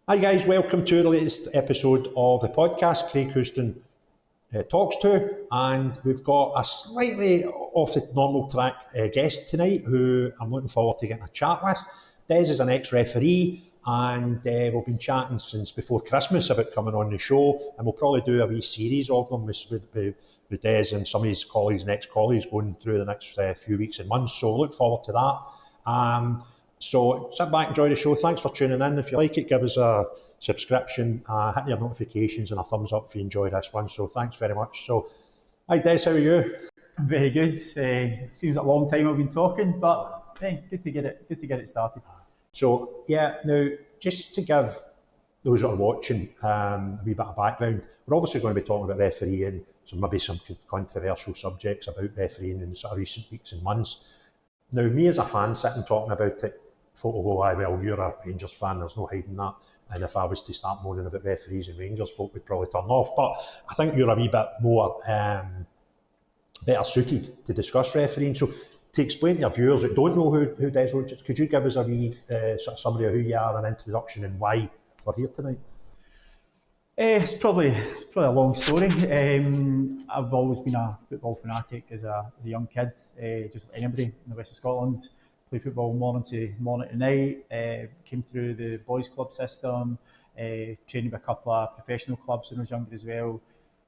Hi guys, welcome to the latest episode of the podcast Craig Houston talks to, and we've got a slightly off the normal track guest tonight who I'm looking forward to getting a chat with. Des is an ex-referee and we've been chatting since before Christmas about coming on the show, and we'll probably do a wee series of them with Des and some of his colleagues and ex-colleagues going through the next few weeks and months, so look forward to that. So sit back, enjoy the show. Thanks for tuning in. If you like it, give us a subscription, hit your notifications and a thumbs up if you enjoy this one. So thanks very much. So, hi Des, how are you? Very good. Seems a long time I've been talking, but hey, good to get it started. So yeah, now just to give those that are watching a wee bit of background, we're obviously going to be talking about refereeing, so maybe some controversial subjects about refereeing in sort of recent weeks and months. Now, me as a fan sitting talking about it, folk will go, well, you're a Rangers fan, there's no hiding that. And if I was to start moaning about referees and Rangers, folk would probably turn off. But I think you're a wee bit more better suited to discuss refereeing. So to explain to your viewers that don't know who Des Roache is, could you give us a wee sort of summary of who you are, an introduction and why we're here tonight? It's probably a long story. I've always been a football fanatic as a young kid, just like anybody in the west of Scotland. Played football morning to night, came through the boys club system, trained with a couple of professional clubs when I was younger as well.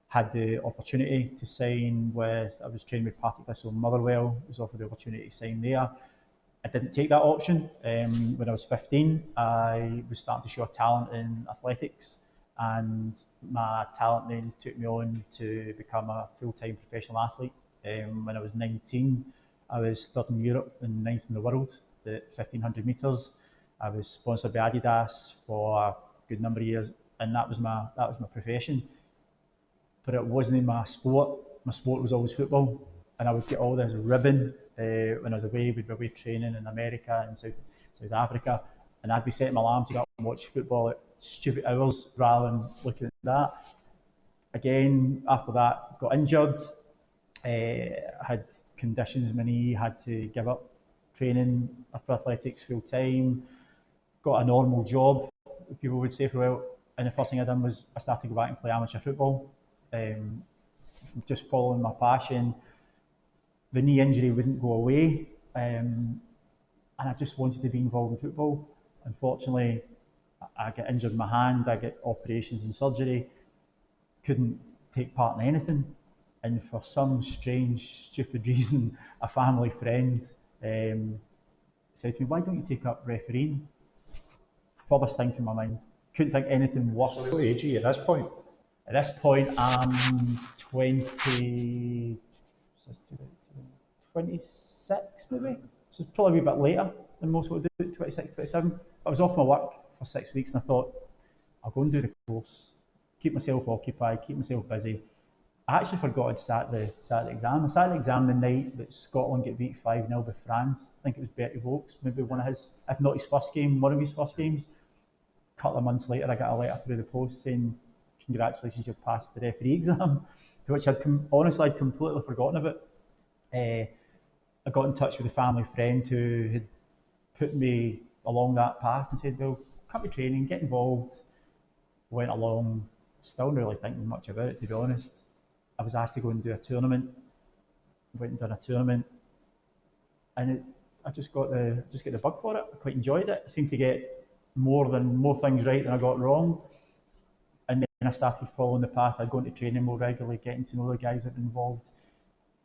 Had the opportunity to sign with, I was training with Partick Thistle Motherwell, was offered the opportunity to sign there. I didn't take that option. When I was 15, I was starting to show talent in athletics, and my talent then took me on to become a full-time professional athlete. When I was 19, I was third in Europe and ninth in the world at 1500 metres. I was sponsored by Adidas for a good number of years, and that was my profession. But it wasn't my sport. My sport was always football, and I would get all this ribbon when I was away. We'd be away training in America and South Africa, and I'd be setting my alarm to get up and watch football at stupid hours rather than looking at that. Again, after that, got injured. Had conditions in my knee, had to give up training for athletics full time, got a normal job, people would say, for a while, and the first thing I done was I started to go back and play amateur football, just following my passion. The knee injury wouldn't go away, and I just wanted to be involved in football. Unfortunately, I get injured in my hand, I get operations and surgery, couldn't take part in anything. And for some strange, stupid reason, a family friend said to me, why don't you take up refereeing? Furthest thing from my mind. Couldn't think anything worse. So what age are you at this point? At this point, I'm 26 maybe. So it's probably a bit later than most would do, 26, 27. I was off my work for 6 weeks and I thought, I'll go and do the course, keep myself occupied, keep myself busy. I actually forgot I'd sat the exam. I sat the exam the night that Scotland get beat 5-0 by France. I think it was Bertie Vogts, maybe one of his, if not his first game, one of his first games. A couple of months later, I got a letter through the post saying, congratulations, you've passed the referee exam, to which I'd completely forgotten about. I got in touch with a family friend who had put me along that path and said, well, come to training, get involved. Went along, still not really thinking much about it, to be honest. I was asked to go and do a tournament. Went and done a tournament, and I just got the bug for it. I quite enjoyed it. I seemed to get more things right than I got wrong. And then I started following the path. I'd go into training more regularly, getting to know the guys that were involved,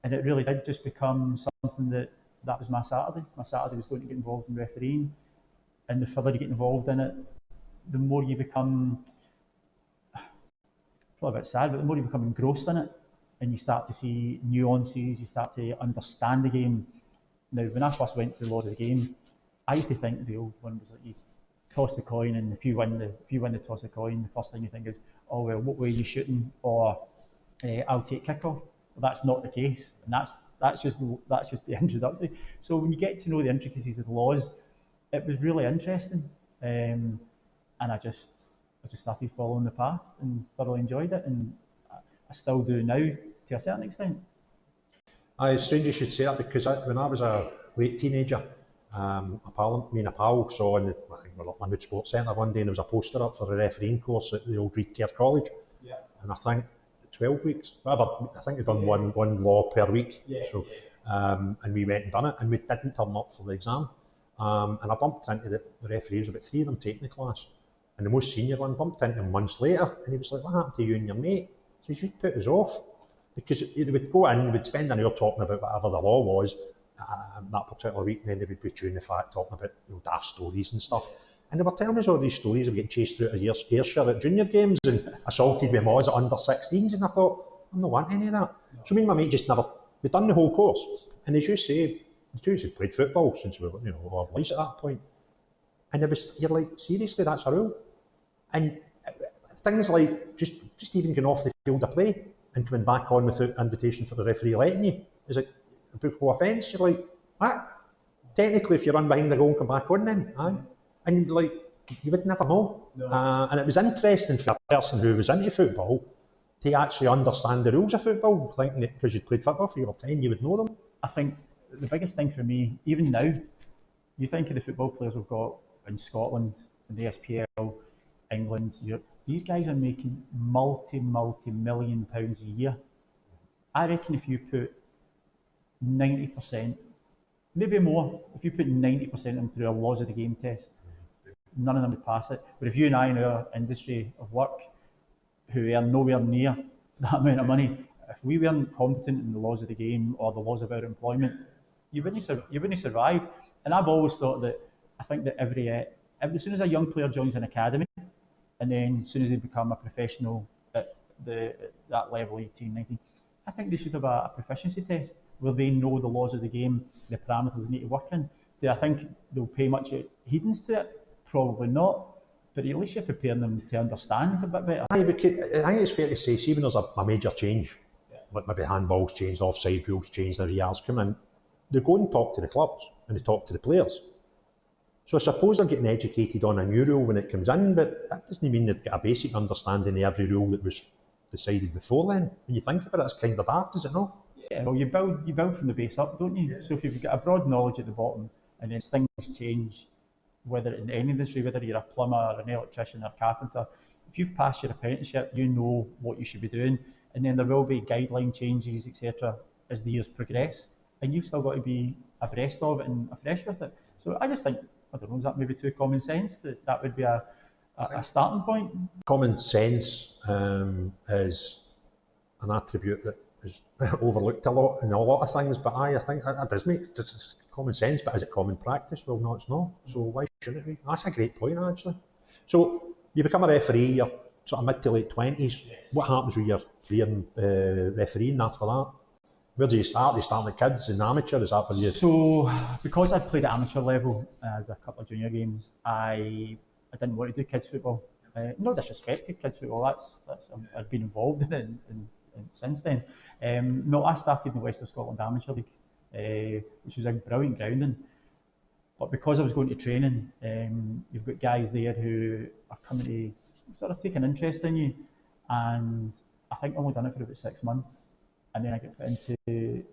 and it really did just become something that was my Saturday. My Saturday was going to get involved in refereeing, and the further you get involved in it, the more you become, probably a bit sad, but the more you become engrossed in it. And you start to see nuances, you start to understand the game. Now, when I first went to the Laws of the Game, I used to think the old one was like you toss the coin, and if you win the toss of the coin, the first thing you think is, oh well, what way are you shooting? Or I'll take kickoff. Well, that's not the case, and that's just the introduction. So when you get to know the intricacies of the laws, it was really interesting, and I just started following the path and thoroughly enjoyed it, and I still do now to a certain extent. It's strange you should say that, because when I was a late teenager, Me and a pal saw in I think we were at Limwood Sports Centre one day, and there was a poster up for a refereeing course at the old Reed Care College. Yeah. And I think 12 weeks, whatever, I think they'd done one law per week. Yeah. So, and we went and done it, and we didn't turn up for the exam. And I bumped into the referees, about 3 of them taking the class. And the most senior one bumped into him months later, and he was like, "What happened to you and your mate?" He says, "You'd put us off." Because they would go in, we'd spend an hour talking about whatever the law was that particular week, and then they would be chewing the fat, talking about daft stories and stuff. And they were telling us all these stories of getting chased through a Ayrshire at junior games and assaulted with mods at under 16s, and I thought, I'm not wanting any of that. No. So me and my mate just never, we'd done the whole course. And as you say, the two of us had played football since we were, our lives at that point. And you're like, seriously, that's a rule? And things like just even going off the field of play and coming back on without invitation for the referee letting you, is it a bookable offence? You're like, what? Technically, if you run behind the goal and come back on then, aye. And like, you would never know. No. And it was interesting for a person who was into football to actually understand the rules of football, thinking that because you'd played football for your 10, you would know them. I think the biggest thing for me, even now, you think of the football players we've got in Scotland, in the SPL, England, Europe, these guys are making multi-million pounds a year. I reckon if you put 90%, maybe more, if you put 90% of them through a laws of the game test, none of them would pass it. But if you and I in our industry of work, who earn nowhere near that amount of money, if we weren't competent in the laws of the game or the laws of our employment, you wouldn't survive. And I've always thought that, I think that as soon as a young player joins an academy, and then as soon as they become a professional at that level, 18, 19, I think they should have a proficiency test where they know the laws of the game, the parameters they need to work in. Do I think they'll pay much heedance to it? Probably not. But at least you're preparing them to understand a bit better. I think it's fair to say, see when there's a major change, like maybe handballs changed, offside rules changed, the VR's come in, they go and talk to the clubs and they talk to the players. So I suppose they're getting educated on a new rule when it comes in, but that doesn't mean they've got a basic understanding of every rule that was decided before then. When you think about it, it's kind of daft, is it not? Yeah, well, you build from the base up, don't you? So if you've got a broad knowledge at the bottom, and then things change, whether in any industry, whether you're a plumber, or an electrician, or a carpenter, if you've passed your apprenticeship, you know what you should be doing, and then there will be guideline changes, etc., as the years progress, and you've still got to be abreast of it and afresh with it. So I just think, I don't know, is that maybe too common sense that would be a starting point? Common sense is an attribute that is overlooked a lot in a lot of things, but I think that does make common sense, but is it common practice? Well, no, it's not. So why shouldn't it be? That's a great point, actually. So you become a referee, you're sort of mid to late 20s. Yes. What happens with your career in refereeing after that? Where do you start? Do you start with kids and amateur? Is that where you... So, because I'd played at amateur level, a couple of junior games, I didn't want to do kids football. No disrespect to kids football, I've been involved in it and since then. No, I started in the West of Scotland Amateur League, which was a brilliant grounding. But because I was going to training, you've got guys there who are coming to sort of take an interest in you. And I think I only done it for about 6 months. And then I got put into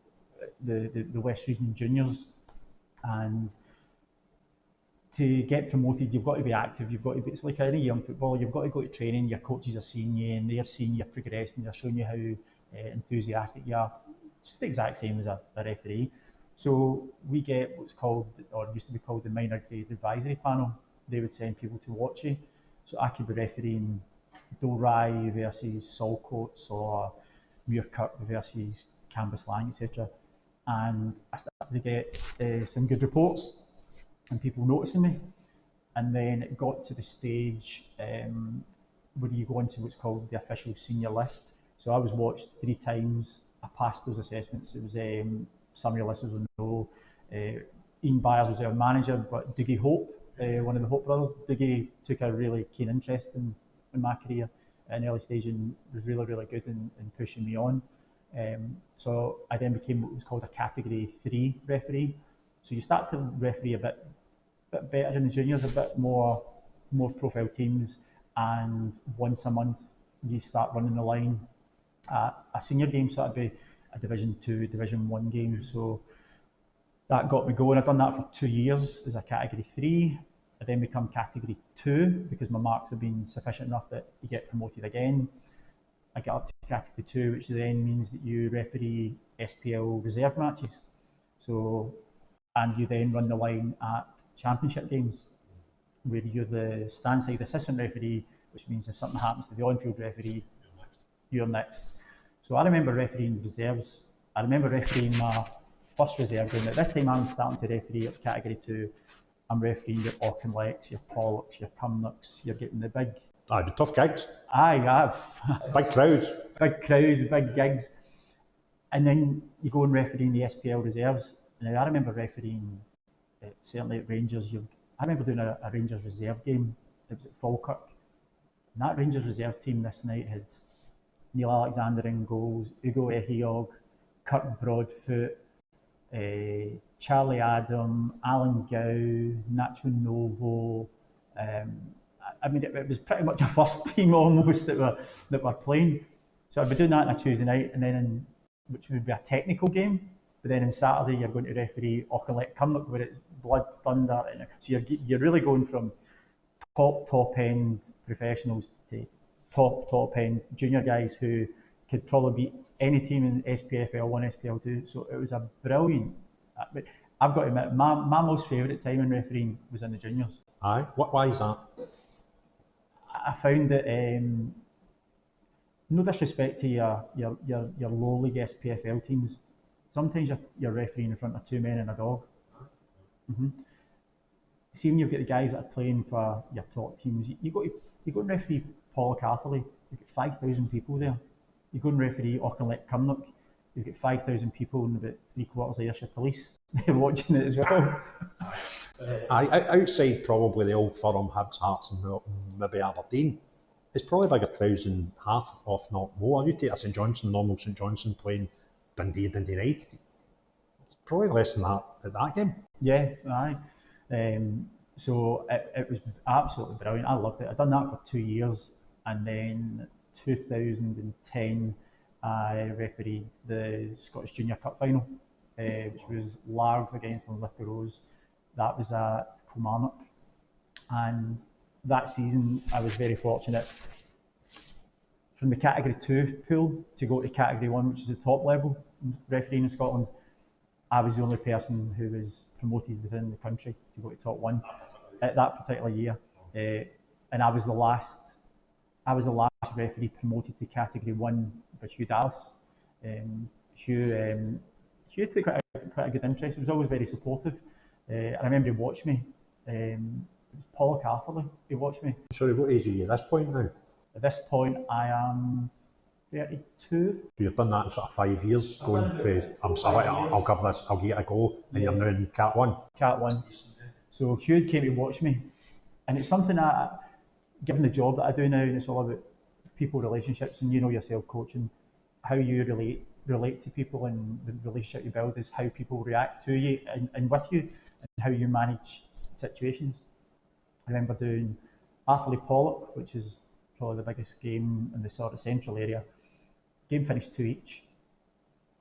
the West Region Juniors. And to get promoted, you've got to be active. You've got to be, it's like any young footballer, you've got to go to training. Your coaches are seeing you and they're seeing you progress and they're showing you how enthusiastic you are. It's just the exact same as a referee. So we get what's called, or used to be called, the minor grade advisory panel. They would send people to watch you. So I could be refereeing Dalry versus Saltcoats or Muirkirk versus Cambuslang, etc. And I started to get some good reports and people noticing me. And then it got to the stage where you go into what's called the official senior list. So I was watched 3 times. I passed those assessments. It was some of your listeners will know. Ian Byers was our manager, but Dougie Hope, one of the Hope brothers, Dougie took a really keen interest in my career at an early stage and was really, really good in pushing me on. So I then became what was called a Category 3 referee. So you start to referee a bit better in the juniors, a bit more profile teams, and once a month you start running the line at a senior game, so that'd be a Division 2, Division 1 game. So that got me going. I'd done that for 2 years as a category 3. I then become category 2 because my marks have been sufficient enough that you get promoted again. I get up to category 2, which then means that you referee SPL reserve matches. So, and you then run the line at championship games, where you're the stand side assistant referee, which means if something happens to the on-field referee, you're next. So I remember refereeing reserves. I remember refereeing my first reserve game. At this time, I'm starting to referee at category 2. I'm refereeing your Auchinlecks, your Pollocks, your Cumnocks. You're getting the big. Aye, but tough gigs. Aye, Big crowds. Big crowds, big gigs. And then you go and refereeing the SPL reserves. Now, I remember refereeing, certainly at Rangers, I remember doing a Rangers reserve game. It was at Falkirk. And that Rangers reserve team this night had Neil Alexander in goals, Ugo Ehiog, Kirk Broadfoot, Charlie Adam, Alan Gow, Nacho Novo. I mean, it was pretty much a first team almost that were playing. So I'd be doing that on a Tuesday night, and then which would be a technical game. But then on Saturday, you're going to referee Auchinleck Cumnock, where it's blood, thunder. So you're really going from top end professionals to top end junior guys who could probably beat any team in SPFL 1, SPL 2. So it was a brilliant. I've got to admit, my most favourite time in refereeing was in the juniors. Aye, why is that? I found that, no disrespect to your low league SPFL teams, sometimes you're refereeing in front of 2 men and a dog. Mm-hmm. See, when you've got the guys that are playing for your top teams, you go and referee Pollock Atherley, you've got 5,000 people there. You go and referee Auchinleck Cumnock, you've got 5,000 people and about 3/4 Ayrshire police watching it as well. Outside probably the old firm, Hibs, Hearts and maybe Aberdeen, it's probably bigger crowds than half, if not more. You take a St Johnstone, normal St Johnstone playing Dundee United, it's probably less than that at that game. Yeah, aye. So it was absolutely brilliant. I loved it. I'd done that for 2 years, and then 2010 I refereed the Scottish Junior Cup final, which was Largs against Linlithgow Rose. That was at Kilmarnock, and that season I was very fortunate from the category 2 pool to go to category 1, which is the top level refereeing in Scotland. I was the only person who was promoted within the country to go to top 1 at that particular year, and I was the last referee promoted to category 1 by Hugh Dallas. Hugh took quite a good interest. He was always very supportive. I remember he watched me. It was Pollock Atherley. He watched me. Sorry, what age are you at this point now? At this point, I am 32. You've done that in sort of 5 years, going for, I'm sorry, I'll give this, I'll give it a go, and you're now in Cat 1. Cat 1. So Hugh came to watch me, and it's something that, given the job that I do now, and it's all about people relationships, and you know yourself coaching, how you relate to people and the relationship you build is how people react to you and with you, and how you manage situations. I remember doing Atherley Pollock, which is probably the biggest game in the sort of central area. Game finished 2 each.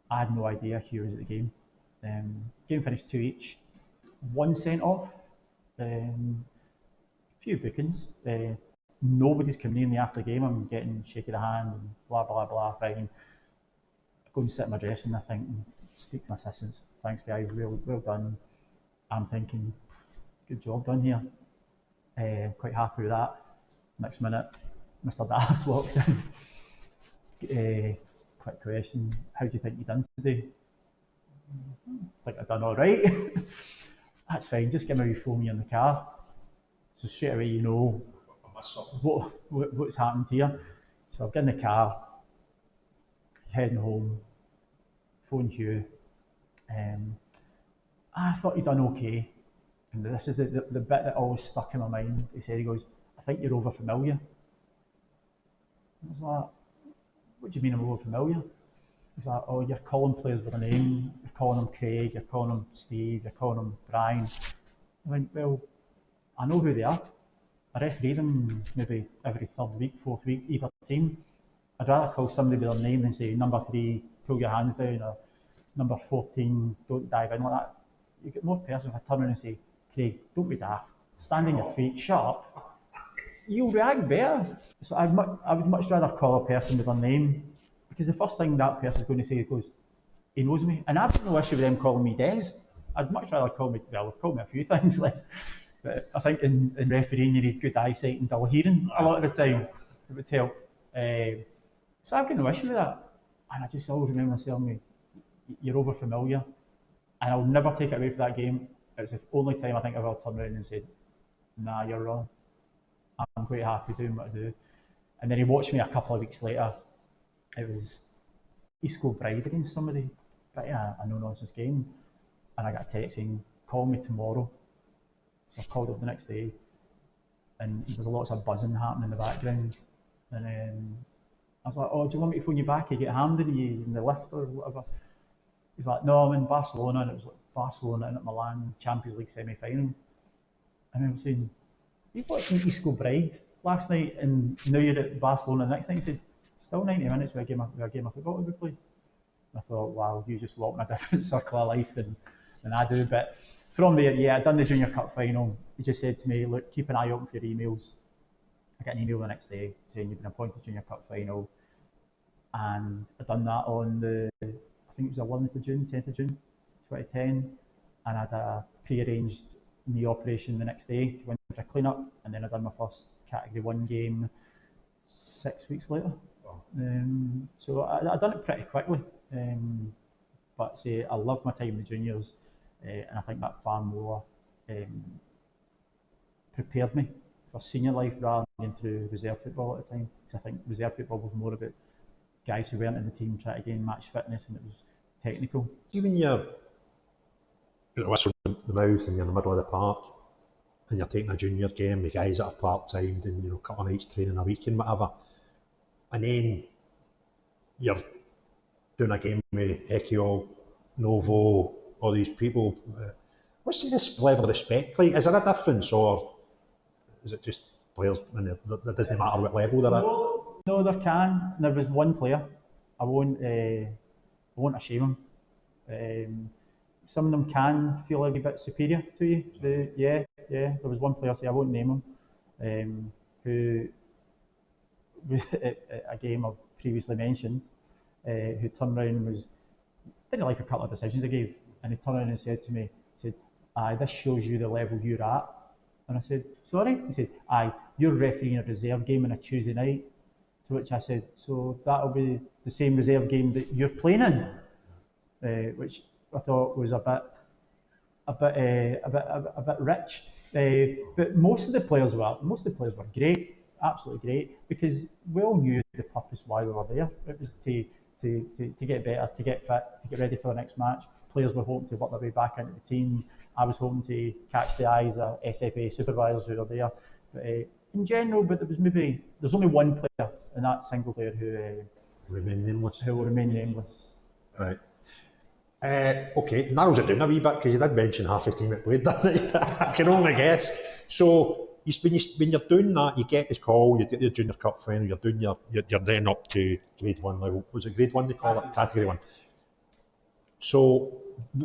I had no idea Hugh was at the game. Game finished 2 each. 1 sent off. Few bookings. Nobody's coming in the after game. I'm getting shaking the hand and blah blah blah. Fine. I go and sit in my dressing room. I think, speak to my assistants. Thanks guys, well done. I'm thinking, good job done here. Quite happy with that. Next minute, Mr. Dallas walks in. Quick question, how do you think you done today? I think I've done all right. That's fine, just give me a wee phone in the car. So straight away you know what's happened here. So I've got in the car, heading home, phone Hugh. I thought he'd done okay. And this is the bit that always stuck in my mind. He goes, I think you're over familiar. I was like, what do you mean I'm over familiar? He's like, oh, you're calling players with a name. You're calling them Craig, you're calling them Steve, you're calling them Brian. I went, well, I know who they are. I referee them maybe every 3rd week, 4th week, either team. I'd rather call somebody with their name than say, number 3, pull your hands down, or number 14, don't dive in like that. you get more personal. If I turn around and say, Craig, don't be daft, stand on your feet, shut up, you'll react better. So I would much rather call a person with their name, because the first thing that person's going to say goes, he knows me. And I've got no issue with them calling me Des. I'd much rather call me, well, they've called me a few things less. But I think in refereeing, you need good eyesight and dull hearing a lot of the time. It would help. So I've got no issue with that. And I just always remember telling me, you're over familiar. And I'll never take it away from that game. It's the only time I think I've ever turned around and said, nah, you're wrong. I'm quite happy doing what I do. And then he watched me a couple of weeks later. It was East Kilbride against somebody, but yeah, a no-nonsense game. And I got a text saying, call me tomorrow. So I called up the next day, and there was lots of buzzing happening in the background. And I was like, oh, do you want me to phone you back? You get hammed in the lift or whatever? He's like, no, I'm in Barcelona. And it was like Barcelona and at Milan Champions League semi-final. And I was saying, you watched East Kilbride last night, and now you're at Barcelona the next night. He said, still 90 minutes with a game of football to be played. And I thought, wow, you just walk in a different circle of life than I do. But from there, yeah, I'd done the Junior Cup final. He just said to me, look, keep an eye open for your emails. I got an email the next day saying you've been appointed Junior Cup final. And I'd done that on I think it was 11th of June, 10th of June, 2010. And I had a pre-arranged knee operation the next day to win for a clean-up. And then I'd done my first Category 1 game 6 weeks later. So I done it pretty quickly. But say I loved my time in the juniors, and I think that far more prepared me for senior life rather than through reserve football at the time. Because I think reserve football was more about guys who weren't in the team trying to gain match fitness, and it was technical. Even you're a whistle in the mouth and you're in the middle of the park and you're taking a junior game with guys that are part-time doing, a couple of nights training a week and whatever, and then you're doing a game with Ekiol, Novo, all these people. What's this level of respect like? Is there a difference, or is it just players, and it doesn't matter what level they're at? No, there can. There was one player. I won't shame him. Some of them can feel a little bit superior to you. Yeah. There was one player, I won't name him, who was at a game I've previously mentioned, who turned around and didn't like a couple of decisions I gave, and he turned around and said to me, this shows you the level you're at. And I said, sorry? He said, you're refereeing a reserve game on a Tuesday night. To which I said, so that'll be the same reserve game that you're playing in, which I thought was a bit rich. But most of the players were great, absolutely great, because we all knew the purpose why we were there. It was to get better, to get fit, to get ready for the next match. Players were hoping to work their way back into the team. I was hoping to catch the eyes of SFA supervisors who were there. But in general, there's only one player, and that single player who will remain nameless. Right. Okay, narrows it down a wee bit, because you did mention half the team that played that night. I can only guess. So when you're doing that, you get this call, you get your Junior Cup final, you're then up to Grade 1 level. Was it Grade 1 they call it? Category 1. So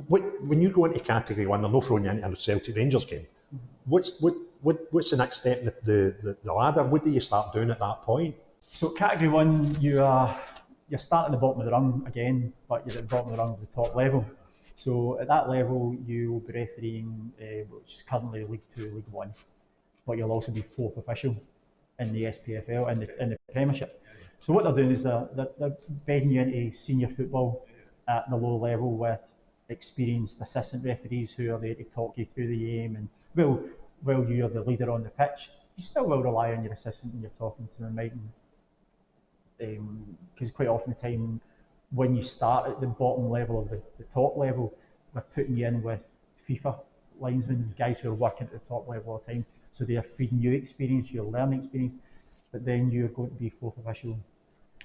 when you go into Category 1, they're not throwing you into a Celtic Rangers game. What's the next step in the ladder? What do you start doing at that point? So Category 1, you're starting at the bottom of the rung again, but you're at the bottom of the rung of the top level. So at that level, you will be refereeing, which is currently League 2, League 1, but you'll also be fourth official in the SPFL, in the Premiership. So what they're doing is they're bedding you into senior football at the low level with experienced assistant referees who are there to talk you through the game. And while you're the leader on the pitch, you still will rely on your assistant when you're talking to them, because quite often the time when you start at the bottom level of the top level, we're putting you in with FIFA linesmen, guys who are working at the top level all the time. So they are feeding you experience, your learning experience, but then you're going to be fourth official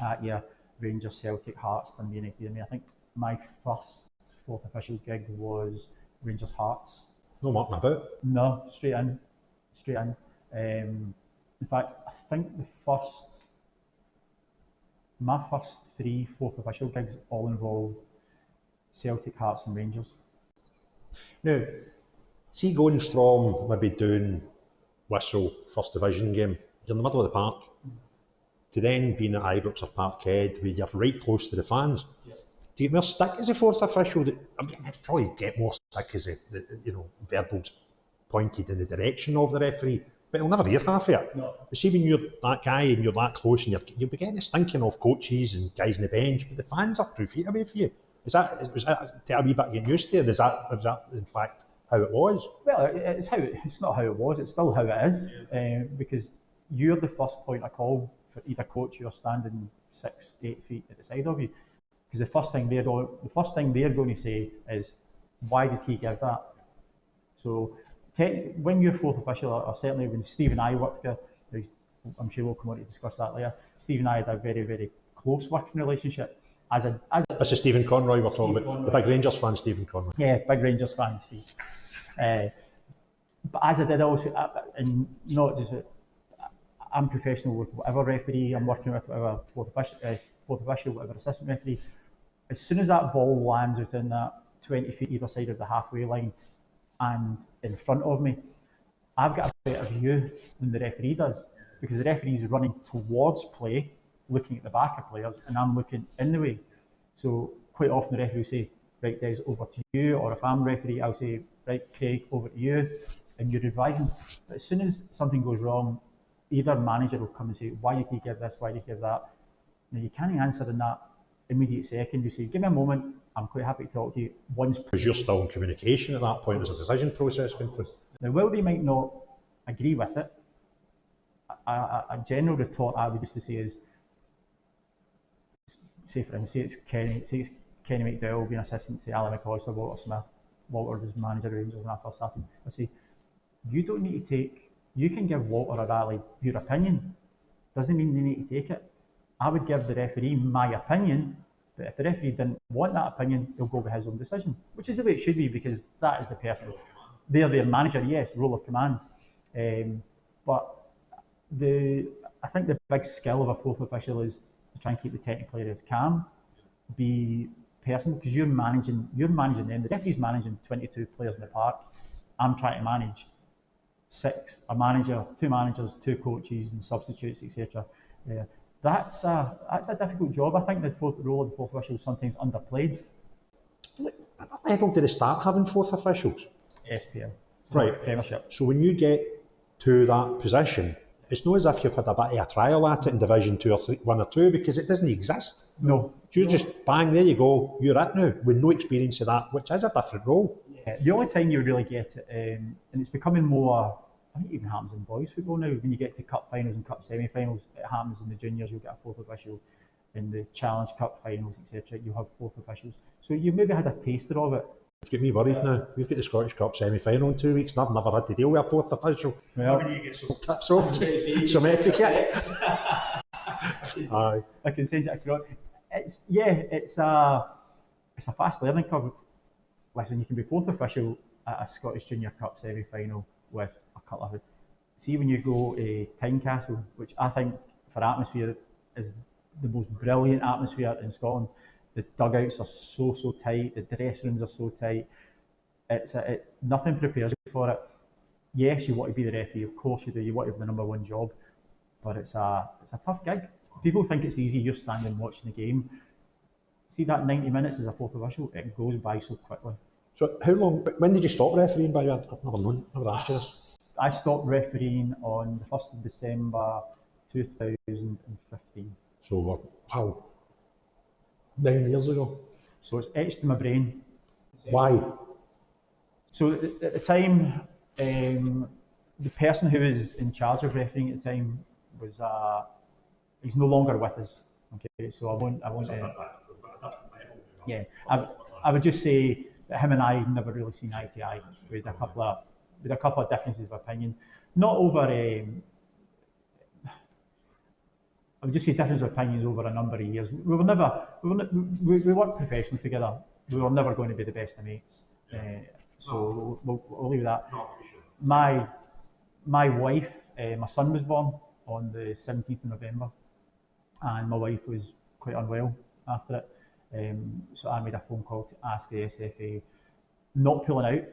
at your Rangers, Celtic, Hearts, Dundee United. I think my first fourth official gig was Rangers Hearts. No mucking about? No, straight in. In fact, I think my first 3 fourth official gigs all involved Celtic, Hearts and Rangers. Now, see going from maybe doing whistle, first division game, you're in the middle of the park, to then being at Ibrox or Parkhead, where you're right close to the fans. Yeah. Do you get more stick as a fourth official? I mean, it's probably get more stick as verbals pointed in the direction of the referee, but he'll never hear half of it. No. But see, when you're that guy and you're that close, and you'll be getting stinking off coaches and guys on the bench, but the fans are 2 feet away from you. Was that a wee bit getting used to, and was that in fact how it was? Well, it's not how it was, it's still how it is, because you're the first point of call for either coach you're standing 6, 8 feet at the side of you. Because the first thing they're going to say is, why did he give that? So when you're fourth official, or certainly when Steve and I worked together, I'm sure we'll come on to discuss that later. Steve and I had a very, very close working relationship. This is Stephen Conroy we're talking about, the big Rangers fan, Stephen Conroy. Yeah, big Rangers fan, Steve. But as I did also, and not just, I'm professional with whatever referee I'm working with, whatever fourth official, whatever assistant referee. As soon as that ball lands within that 20 feet either side of the halfway line and in front of me, I've got a better view than the referee does, because the referee's running towards play, looking at the back of players, and I'm looking in the way. So quite often the referee will say, right, Des, over to you, or if I'm referee, I'll say, right, Craig, over to you, and you're advising. But as soon as something goes wrong, either manager will come and say, why did he give this, why did he give that? Now, you can't answer in that immediate second. You say, give me a moment, I'm quite happy to talk to you. Because you're still in communication at that point, there's a decision process going through. Now, while they might not agree with it, a general retort I would used to say is, say for instance, it's Kenny McDowell being assistant to Alan McAllister, Walter Smith. Walter was manager of Rangers when I first started. I say, you don't need to you can give Walter or Ali your opinion. Doesn't mean they need to take it. I would give the referee my opinion, but if the referee didn't want that opinion, he'll go with his own decision, which is the way it should be, because that is the person. They're their manager, yes, role of command. But I think the big skill of a fourth official is to try and keep the technical areas calm, be personal, because you're managing them. The referee's managing 22 players in the park. I'm trying to manage 6, a manager, 2 managers, 2 coaches and substitutes, etc. That's a difficult job. I think the role of the fourth official is sometimes underplayed. At what level did they start having fourth officials? SPL. Right. Premiership. So when you get to that position, it's not as if you've had a bit of a trial at it in Division 2 or 3, 1 or 2, because it doesn't exist. No. You just bang, there you go, you're it now, with no experience of that, which is a different role. Yeah. The only time you really get it, and it's becoming more, I think it even happens in boys football now, when you get to cup finals and cup semi-finals, it happens in the juniors, you'll get a fourth official. In the Challenge Cup finals, etc., you have fourth officials. So you maybe had a taster of it. You've got me worried now. We've got the Scottish Cup semi-final in 2 weeks, and I've never had to deal with a fourth official. Well, when you get some tips off, some etiquette. Aye. I can send you across. It's a fast learning curve. Listen, you can be fourth official at a Scottish Junior Cup semi-final with a couple of. See, when you go to Tynecastle, which I think for atmosphere is the most brilliant atmosphere in Scotland. The dugouts are so tight, the dressing rooms are so tight. Nothing prepares you for it. Yes, you want to be the referee, of course you do. You want to have the number one job, but it's a tough gig. People think it's easy. You're standing watching the game. See that 90 minutes as a fourth official, it goes by so quickly. So how long? When did you stop refereeing? By I've never known. Never asked you this. I stopped refereeing on the 1st of December 2015. So, wow, 9 years ago. So it's etched in my brain. Why? So at the time, the person who was in charge of refereeing at the time was, he's no longer with us. Okay, so I won't. Yeah, I would just say that him and I never really seen eye to eye. We had a couple of differences of opinion, not over. I would just say difference of opinions over a number of years. We worked professionally together. We were never going to be the best of mates. So we'll leave that. My wife, my son was born on the 17th of November, and my wife was quite unwell after it. So I made a phone call to ask the SFA not pulling out,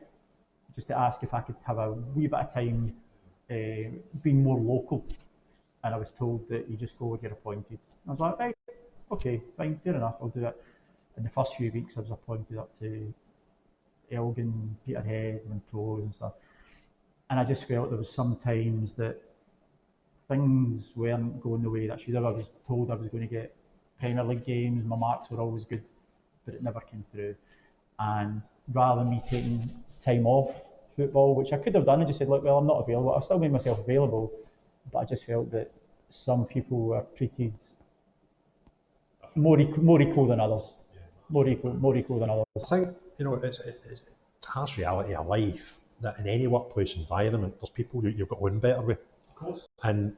just to ask if I could have a wee bit of time being more local. And I was told that you just go and get appointed. I was like, right, okay, fine, fair enough, I'll do it. In the first few weeks, I was appointed up to Elgin, Peterhead, Montrose and stuff. And I just felt there was sometimes that things weren't going the way that should have. I was told I was going to get Premier League games, my marks were always good, but it never came through. And rather than me taking time off football, which I could have done, I just said, look, well, I'm not available. I still made myself available, but I just felt that some people were treated more equal than others. More equal than others. I think, it's a harsh reality of life that in any workplace environment, there's people that you've got on better with. Of course. And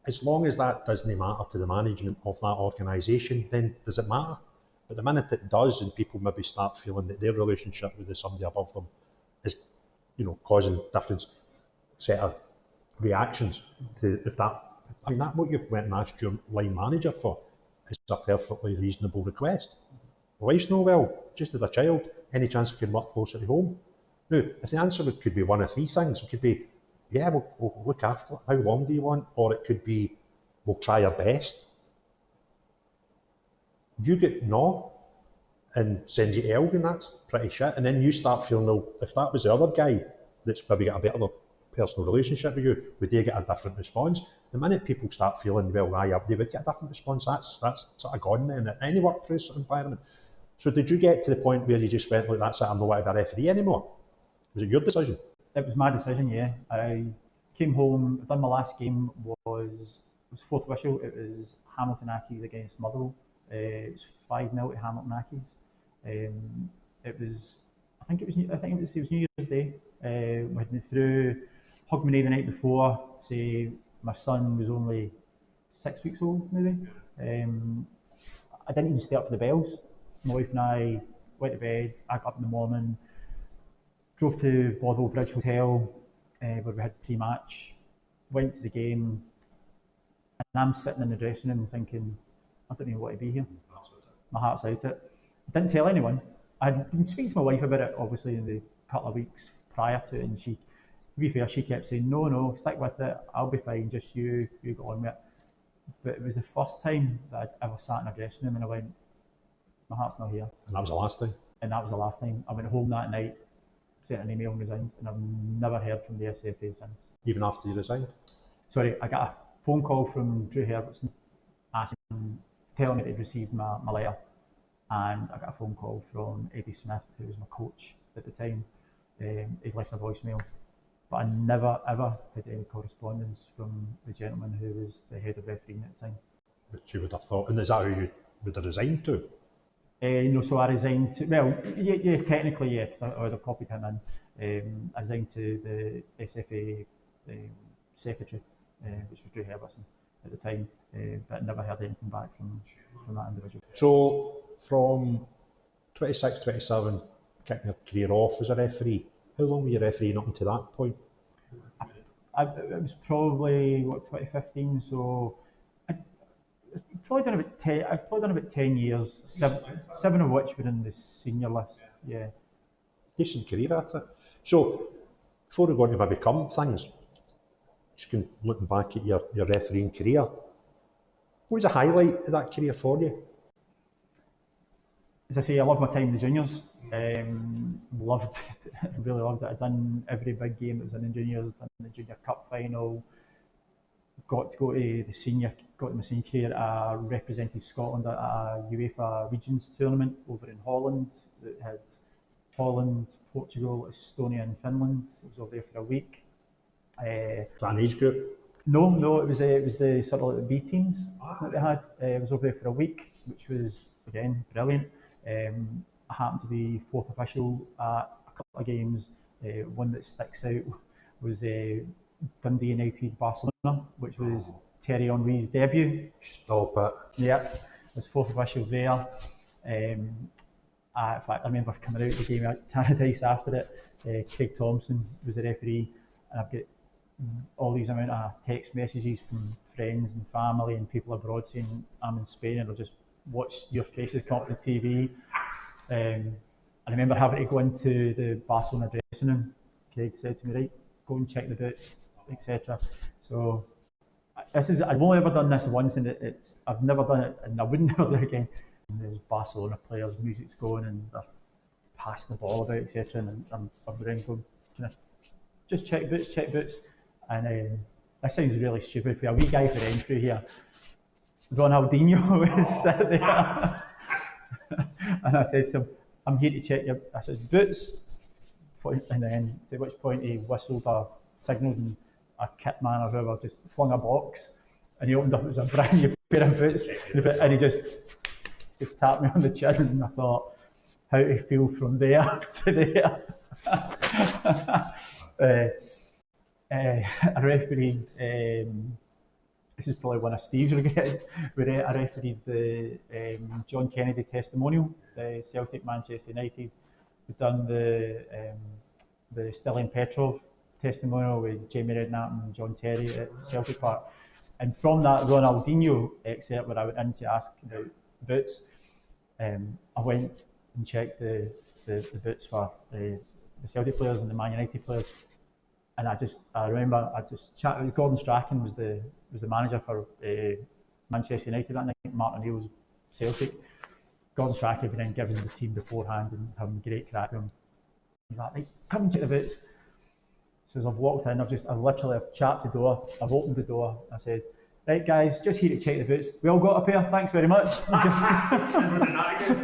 as long as that doesn't matter to the management of that organisation, then does it matter? But the minute it does, and people maybe start feeling that their relationship with somebody above them is, causing different set of reactions to that what you went and asked your line manager for is a perfectly reasonable request. My wife's no well, just had a child, any chance I can work closer to home? Now, if the answer could be one of three things, it could be, yeah, we'll look after it, how long do you want? Or it could be, we'll try our best. You get no, and sends you to Elgin, that's pretty shit. And then you start feeling, well, if that was the other guy that's maybe got a better personal relationship with you, would they get a different response? The minute people start feeling, well, they would get a different response, that's sort of gone then in any workplace environment. So did you get to the point where you just went, look, that's it, I'm not going to be a referee anymore? Was it your decision? It was my decision, yeah. I came home, done my last game, was fourth official. It was Hamilton Accies against Motherwell. It was 5-0 to Hamilton Accies. It was New Year's Day. We had been through, hugged me the night before, say my son was only 6 weeks old, maybe. I didn't even stay up for the bells. My wife and I went to bed, I got up in the morning, drove to Bothwell Bridge Hotel, where we had pre-match, went to the game, and I'm sitting in the dressing room thinking, I don't even want to be here. My heart's out it. I didn't tell anyone. I'd been speaking to my wife about it, obviously, in the couple of weeks prior to it, and she, to be fair, she kept saying, no, stick with it, I'll be fine, just you go on with it. But it was the first time that I'd ever sat in a dressing room and I went, my heart's not here. And that was the last time? And that was the last time. I went home that night, sent an email and resigned, and I've never heard from the SFA since. Even after you resigned? Sorry, I got a phone call from Drew Herbertson telling me that he'd received my letter, and I got a phone call from Eddie Smith, who was my coach at the time. He'd left a voicemail, but I never ever had any correspondence from the gentleman who was the head of refereeing at the time. Which you would have thought, and is that who you would have resigned to? No, so I resigned to, well, yeah, technically, yeah, because I would have copied him in. I resigned to the SFA secretary, which was Drew Herbertson at the time, but I never heard anything back from that individual. So from 26, 27, kicking your career off as a referee, how long were you refereeing up until that point? It was probably, 2015, so I've probably done about 10 years, seven of which were in the senior list, yeah. Decent career at it. So, before we go on to maybe come things, just looking back at your refereeing career, what was the highlight of that career for you? As I say, I loved my time in the juniors. Loved it, really loved it. I'd done every big game that was in the juniors, done the junior cup final, got to go to the senior, got to my senior career. I represented Scotland at a UEFA Regions tournament over in Holland that had Holland, Portugal, Estonia and Finland. I was over there for a week. Was that an age group? No, it was the sort of like the B teams that they had. I was over there for a week, which was, again, brilliant. I happened to be fourth official at a couple of games. One that sticks out was Dundee United Barcelona, which was Thierry Henry's debut. Stop it. Yeah, I was fourth official there. In fact, I remember coming out of the game at Tannadice after it. Craig Thompson was the referee, and I've got all these amount of text messages from friends and family and people abroad saying I'm in Spain and I'll just watch your faces come up on the TV. I remember having to go into the Barcelona dressing room. Craig said to me, right, go and check the boots, etc. So I've only ever done this once, and I've never done it, and I wouldn't never do it again. And there's Barcelona players, music's going, and they're passing the ball about, etc. And I'm around going, just check boots. And this sounds really stupid for a wee guy for entry here. Ronaldinho was sitting there. And I said to him, I'm here to check your, I said, boots. And then to which point he whistled or signalled, and a kit man or whoever just flung a box, and he opened up, it was a brand new pair of boots, and he just tapped me on the chin, and I thought, how to feel from there to there. I refereed, this is probably one of Steve's regrets, but I refereed the John Kennedy testimonial, the Celtic Manchester United. We've done the Stilian Petrov testimonial with Jamie Redknapp and John Terry at Celtic Park. And from that Ronaldinho excerpt where I went in to ask about boots, I went and checked the boots for the Celtic players and the Man United players. And I remember I just chatted. Gordon Strachan was the manager for Manchester United that night. Martin O'Neill was Celtic. Gordon Strachan had been in giving the team beforehand and having great crack with him. He's like, right, come and check the boots. So as I've walked in, I've literally chapped the door. I've opened the door. I said, right guys, just here to check the boots. We all got a pair. Thanks very much.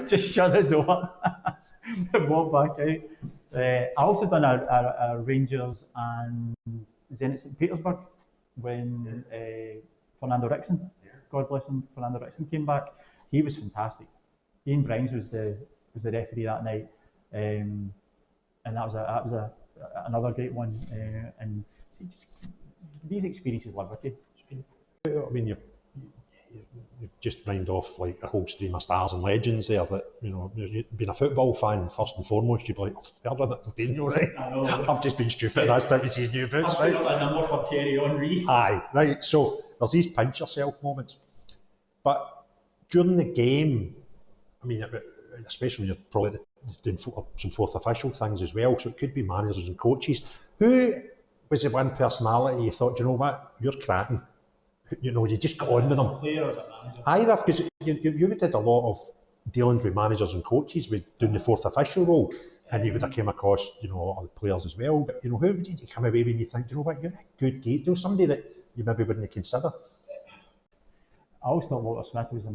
Just shut the door and walk back out. I also done a Rangers and Zenit St. Petersburg when Fernando Rickson, God bless him, Fernando Rickson came back. He was fantastic. Ian Brines was the referee that night, and that was another great one. And these experiences live with you. I mean, you've just round off like a whole stream of stars and legends there. That being a football fan first and foremost, you'd be like, I've done Ronaldinho, right? I know. I've just been stupid. That's time to see new boots, right? I've got a number for Thierry Henry. Aye, right. So there's these pinch yourself moments, but during the game, I mean, especially when you're probably doing some fourth official things as well. So it could be managers and coaches. Who was the one personality you thought, you know what, you're cracking? You just got on with them. Either, because you did a lot of dealings with managers and coaches with doing the fourth official role, and you would have came across, other players as well. But who did you come away when you think, you know what, you're a good guy? Somebody that you maybe wouldn't consider. I always thought Walter Smith was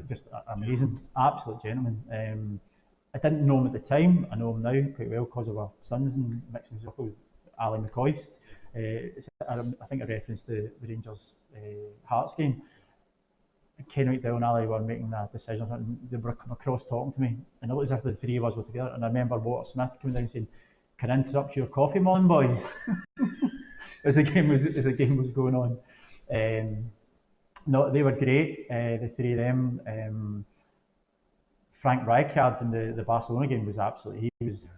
just amazing, absolute gentleman. I didn't know him at the time. I know him now quite well because of our sons and mixing up with Ali McCoist. I think I referenced the Rangers Hearts game. Ken McDowell and Ali were making that decision, and they were coming across talking to me, and it looked as if the three of us were together. And I remember Walter Smith coming down saying, "Can I interrupt your coffee, morning, boys?" as the game was going on. No, they were great. The three of them. Frank Rijkaard in the Barcelona game was absolutely. He was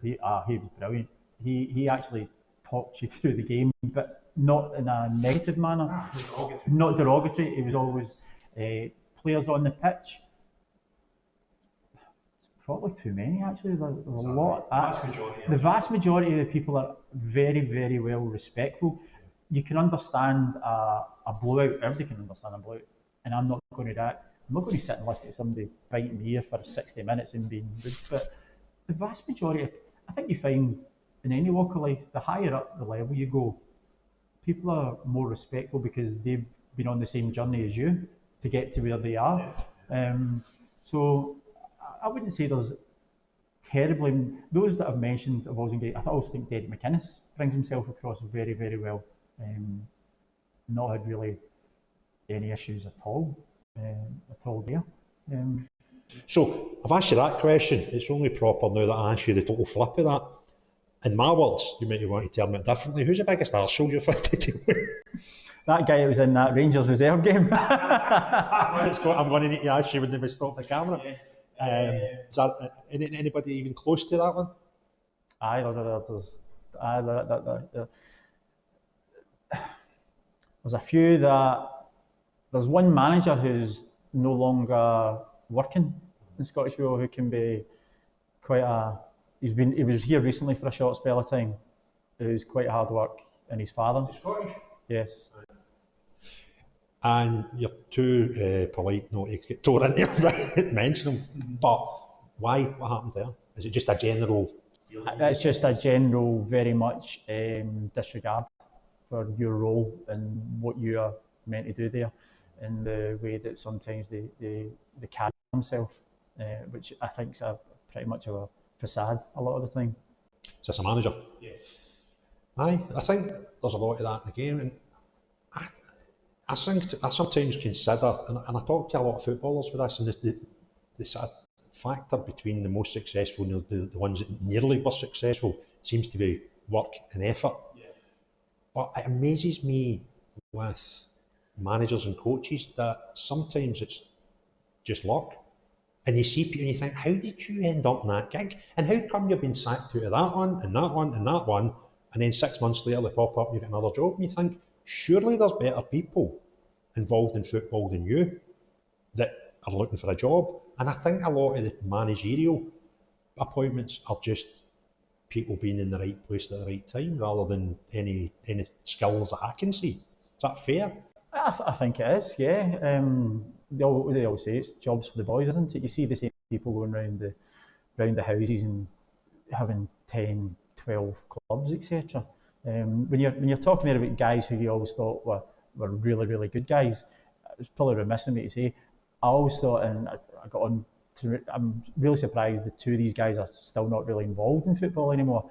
brilliant. He actually talked you through the game, but not in a negative manner. Not derogatory. It was always players on the pitch. Probably too many actually. There's a lot. The vast majority of the people are very, very well respectful. You can understand a blowout. Everybody can understand a blowout, and I'm not going to that. I'm not going to sit and listen to somebody biting me ear for 60 minutes and being rude. But the vast majority, I think you find in any walk of life, the higher up the level you go, people are more respectful because they've been on the same journey as you to get to where they are. So I wouldn't say there's terribly, those that I've mentioned have always been great. I also think Derek McInnes brings himself across very, very well. Not had really any issues at all there. So I've asked you that question. It's only proper now that I ask you the total flip of that. In my words, you might want to tell me it differently. Who's the biggest arsehole you've had to deal with? That guy that was in that Rangers reserve game. I'm going to need to ask you when we stop the camera. Yes. Is that anybody even close to that one? There's a few that. There's one manager who's no longer working in Scottish football who can be quite a he was here recently for a short spell of time. It was quite hard work, and his father. Scottish? Yes. And you're too polite not to get torn into mention them. But why? What happened there? Is it just a general? It's just a general, very much disregard for your role and what you are meant to do there, and the way that sometimes they carry themselves, which I think is pretty much of a facade a lot of the time. Is this a manager? Yes. Aye, I think there's a lot of that in the game, and I think I sometimes consider, and I talk to a lot of footballers with this, and the sort of factor between the most successful and the ones that nearly were successful seems to be work and effort. Yeah. But it amazes me with managers and coaches that sometimes it's just luck. And you see people and you think, how did you end up in that gig? And how come you've been sacked out of that one and that one and that one? And then 6 months later they pop up and you get another job. And you think, surely there's better people involved in football than you that are looking for a job. And I think a lot of the managerial appointments are just people being in the right place at the right time rather than any skills that I can see. Is that fair? I think it is, yeah. They all say it's jobs for the boys, isn't it? You see the same people going round the houses and having 10, 12 clubs, etc. When you're talking there about guys who you always thought were really, really good guys, it's probably remiss of me to say, I always thought, and I got on to, I'm really surprised the two of these guys are still not really involved in football anymore.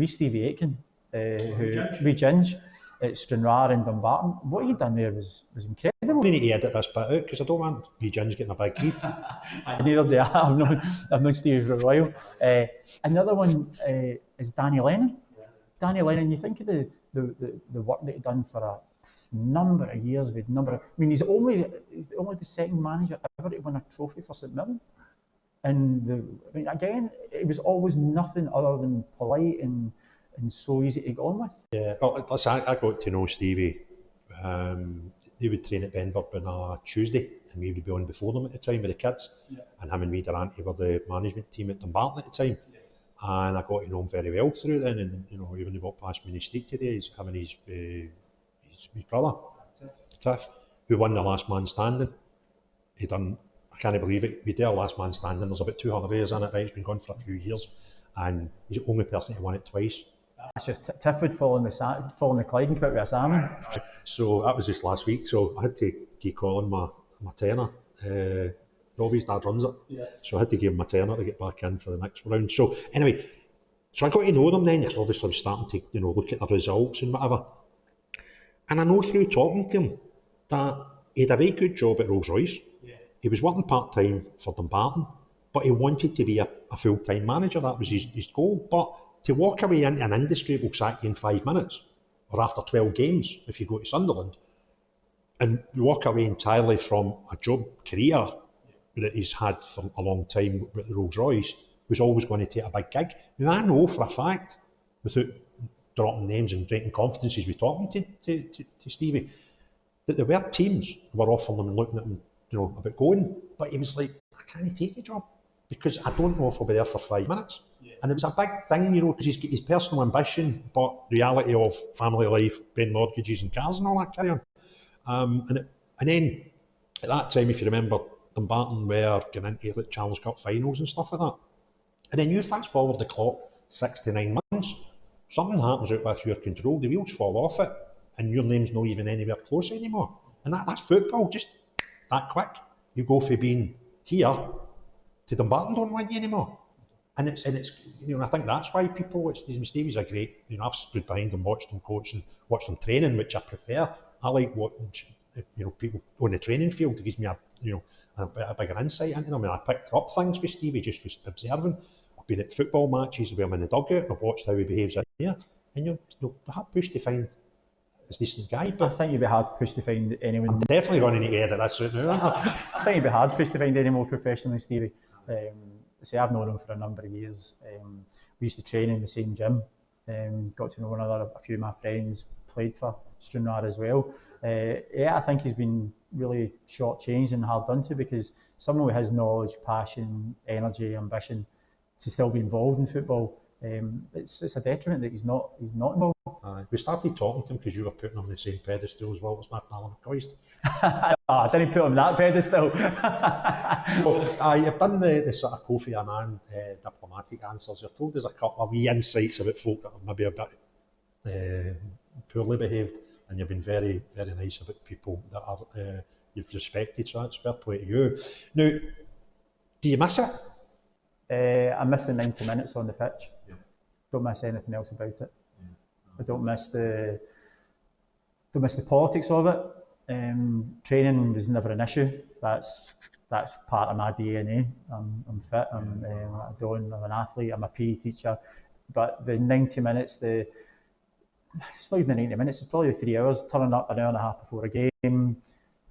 Stevie Aitken, we Ginge at Stranraer and Dumbarton. What he done there was incredible. We need to edit this bit out because I don't want Ginge getting a big heat. Neither do I. I've known Stevie for a while. Another one is Danny Lennon. Yeah. Danny Lennon, you think of the work that he done for a number of years with he's only the second manager ever to win a trophy for St Mirren. And again, it was always nothing other than polite and so easy to get on with. Yeah, well, listen, I got to know Stevie. They would train at Benburb on a Tuesday, and we would be on before them at the time with the kids. Yeah. And him and me, Durante, were the management team at Dumbarton at the time. Yes. And I got to know him very well through then. And even he walked past me in the street today, he's having his brother, Tiff, who won the last man standing. He done. I can't believe it. We did our last man standing. There's about 200 years in it, right? He's been gone for a few years, and he's the only person who won it twice. It's just Tiff would fall in the Clyde and quit with a salmon. So that was just last week. So I had to keep calling my tenor. Robbie's dad runs it, yeah. So I had to give him my tenor to get back in for the next round. So anyway, so I got to know them then. It's obviously starting to look at the results and whatever. And I know through talking to him that he had a very good job at Rolls Royce. Yeah. He was working part-time for Dumbarton, but he wanted to be a full-time manager. That was his goal. But to walk away into an industry that will sack you in 5 minutes, or after 12 games, if you go to Sunderland, and walk away entirely from a job career that he's had for a long time with Rolls Royce, was always going to take a big gig. Now, I know for a fact, without dropping names and drinking confidences with talking to Stevie, that there were teams who were offering him and looking at him, about going, but he was like, I can't take the job because I don't know if I'll be there for 5 minutes. Yeah. And it was a big thing, because he's got his personal ambition, but reality of family life, paying mortgages and cars and all that carry on. And then at that time, if you remember, Dumbarton were getting into like Challenge Cup finals and stuff like that. And then you fast forward the clock 6 to 9 months, something happens out with your control, the wheels fall off it, and your name's not even anywhere close anymore. And that's football, just that quick. You go from being here to Dumbarton don't want you anymore. And it's I think that's why people, Stevie's a great, I've stood behind him, watched him coach and watched him training, which I prefer. I like watching, people on the training field. It gives me a bigger insight into them. And I picked up things for Stevie just for observing. I've been at football matches where I'm in the dugout and I've watched how he behaves in here. And you're hard pushed to find a decent guy. But I think you'd be hard pushed to find anyone. I'm definitely going to need to edit this right now. I think you'd be hard pushed to find any more professional than Stevie. I've known him for a number of years. We used to train in the same gym. Got to know one another. A few of my friends played for Stranraer as well. I think he's been really shortchanged and hard done to, because someone with his knowledge, passion, energy, ambition, to still be involved in football. It's a detriment that he's not involved. We started talking to him because you were putting him on the same pedestal as Walter Smith and Alan McCoist. I didn't put him on that pedestal. You've done the sort of Kofi Annan diplomatic answers. You've told us a couple of wee insights about folk that are maybe a bit poorly behaved, and you've been very, very nice about people that are you've respected, so that's fair play to you. Now, do you miss it? I miss the 90 minutes on the pitch. Yeah. Don't miss anything else about it. I don't miss the politics of it. Training was never an issue. That's part of my DNA. I'm fit. I'm an athlete. I'm a PE teacher. But the 90 minutes, it's not even the 90 minutes. It's probably the 3 hours. Turning up an hour and a half before a game,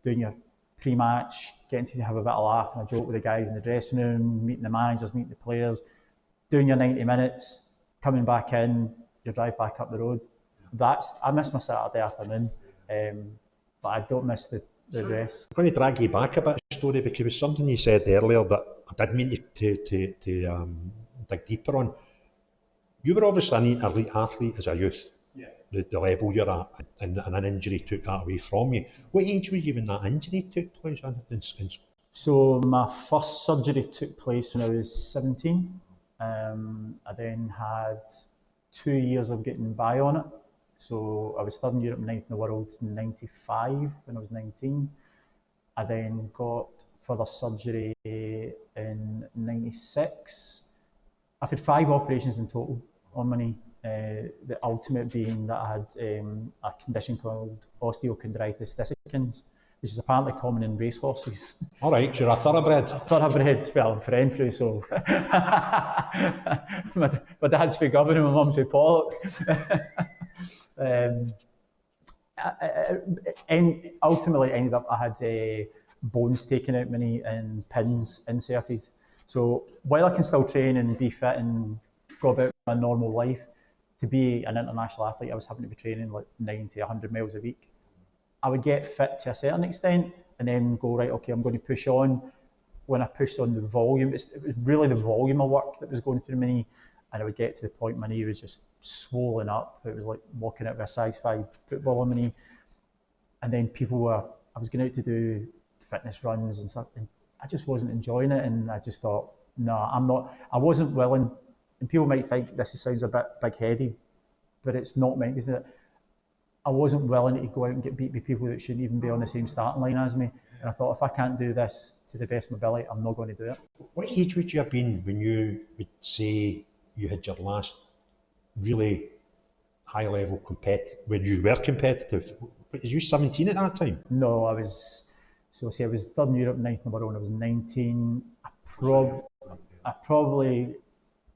doing your pre-match, getting to have a bit of laugh and a joke with the guys in the dressing room, meeting the managers, meeting the players, doing your 90 minutes, coming back in. Your drive back up the road. I miss my Saturday afternoon, but I don't miss the rest. I'm going to drag you back a bit, story, because it was something you said earlier that I did mean to dig deeper on. You were obviously an elite athlete as a youth. Yeah. The level you're at, and an injury took that away from you. What age were you when that injury took place? So my first surgery took place when I was 17. I then had 2 years of getting by on it. So I was third in Europe, ninth in the world in 95 when I was 19. I then got further surgery in 96. I've had 5 operations in total on my knee. The ultimate being that I had a condition called osteochondritis dissecans, which is apparently common in racehorses. All right, so you're a thoroughbred. Thoroughbred, well, I'm French through, so my dad's for Governor and my mum's for Pollock. Ultimately ended up, I had bones taken out my knee and pins inserted. So while I can still train and be fit and go about my normal life, to be an international athlete, I was having to be training like 90, 100 miles a week. I would get fit to a certain extent and then go, right, okay, I'm going to push on. When I pushed on the volume, it was really the volume of work that was going through my knee, and I would get to the point my knee was just swollen up. It was like walking out with a size 5 football on my knee. And then I was going out to do fitness runs and stuff, and I just wasn't enjoying it, and I just thought, no, I wasn't willing. And people might think this sounds a bit big-headed, but it's not meant, isn't it? I wasn't willing to go out and get beat by people that shouldn't even be on the same starting line as me. And I thought, if I can't do this to the best of my ability, I'm not going to do it. What age would you have been when you would say you had your last really high-level when you were competitive? Was you 17 at that time? No, I was third in Europe, ninth in the world when I was 19.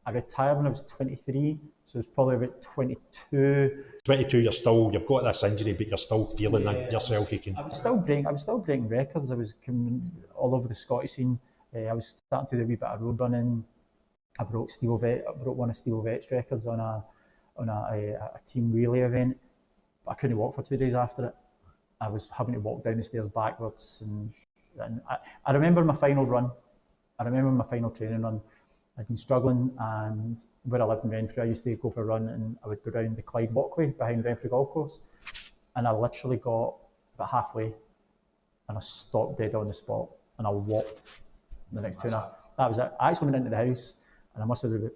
I retired when I was 23, so it's probably about 22. 22, you've got this injury, but you're still feeling that yourself. I was still breaking records. I was coming all over the Scottish scene. I was starting to do a wee bit of road running. I broke one of Steel Vet's records on a team relay event, but I couldn't walk for 2 days after it. I was having to walk down the stairs backwards, and I remember my final run. I remember my final training run. I'd been struggling, and where I lived in Renfrew, I used to go for a run, and I would go down the Clyde walkway behind Renfrew Golf Course, and I literally got about halfway, and I stopped dead on the spot, and I walked the next 2 hours. That was it. I actually went into the house, and I must have had about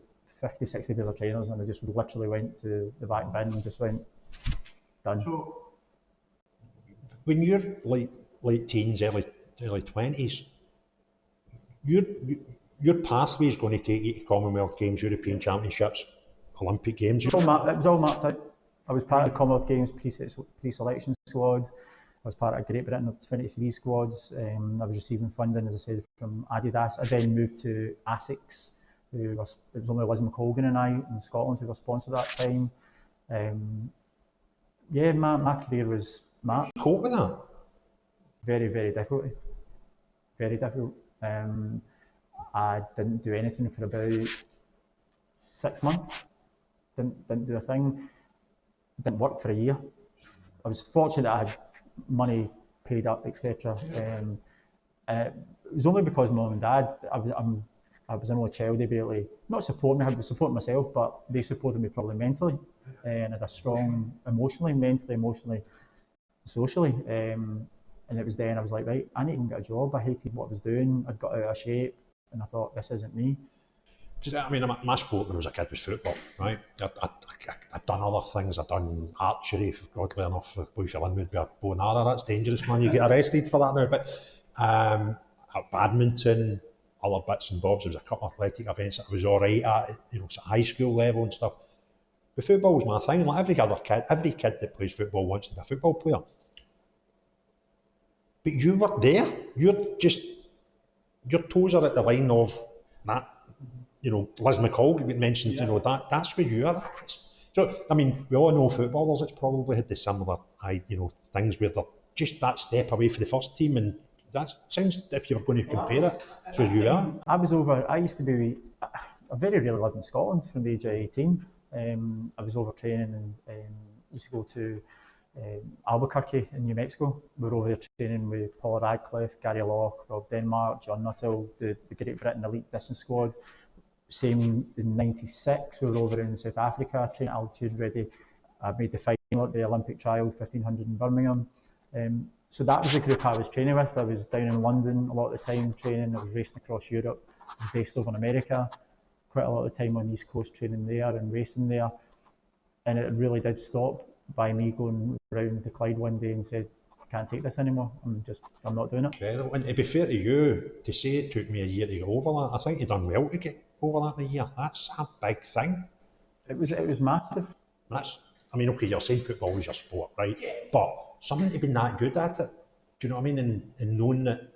50, 60 pairs of trainers, and I just literally went to the back bin and just went, done. So, when you're late teens, early 20s, your pathway is going to take you to Commonwealth Games, European Championships, Olympic Games. It was all mapped out. I was part of the Commonwealth Games pre-selection squad. I was part of Great Britain of 23 squads. I was receiving funding, as I said, from Adidas. I then moved to ASICS. It was only Liz McColgan and I in Scotland who were sponsored at that time. My career was mapped. Cope with that? Very, very difficult. Very difficult. I didn't do anything for about 6 months. Didn't do a thing. Didn't work for a year. I was fortunate that I had money paid up, etc. And it was only because my mum and dad. I I was an only child, they really not support me, I was supporting myself, but they supported me probably mentally, and had a strong emotionally, mentally, emotionally, socially. And it was then I was like, right, I need to get a job. I hated what I was doing. I'd got out of shape, and I thought, this isn't me. I mean, my sport when I was a kid was football, right? I'd done other things. I'd done archery, oddly enough. Boy, if you're in with a bow and arrow, that's dangerous, man. You get arrested for that now. But badminton, other bits and bobs. There was a couple of athletic events that I was all right at, high school level and stuff. But football was my thing. Like every kid that plays football wants to be a football player. But you were there. Your toes are at the line of that. Liz McCall mentioned, that's where you are. So, I mean, we all know footballers that's probably had the similar, things where they're just that step away from the first team, and that sounds, if you were going to compare it, so you are. I used to be, I very rarely lived in Scotland from the age of 18. I was over training and used to go to Albuquerque in New Mexico. We were over there training with Paul Radcliffe, Gary Locke, Rob Denmark, John Nuttall, the Great Britain elite distance squad. Same in '96, we were over in South Africa, training altitude ready. I made the final at the Olympic trial, 1500 in Birmingham. So that was the group I was training with. I was down in London a lot of the time training. I was racing across Europe. I was based over in America, quite a lot of the time on the East Coast training there and racing there. And it really did stop by me going around the Clyde one day and said, I can't take this anymore. I'm not doing it. Incredible. And to be fair to you, to say it took me a year to get over that, I think you've done well to get over that in a year. That's a big thing. It was massive. Okay, you're saying football is your sport, right? Yeah. But something to be that good at it, do you know what I mean? And knowing that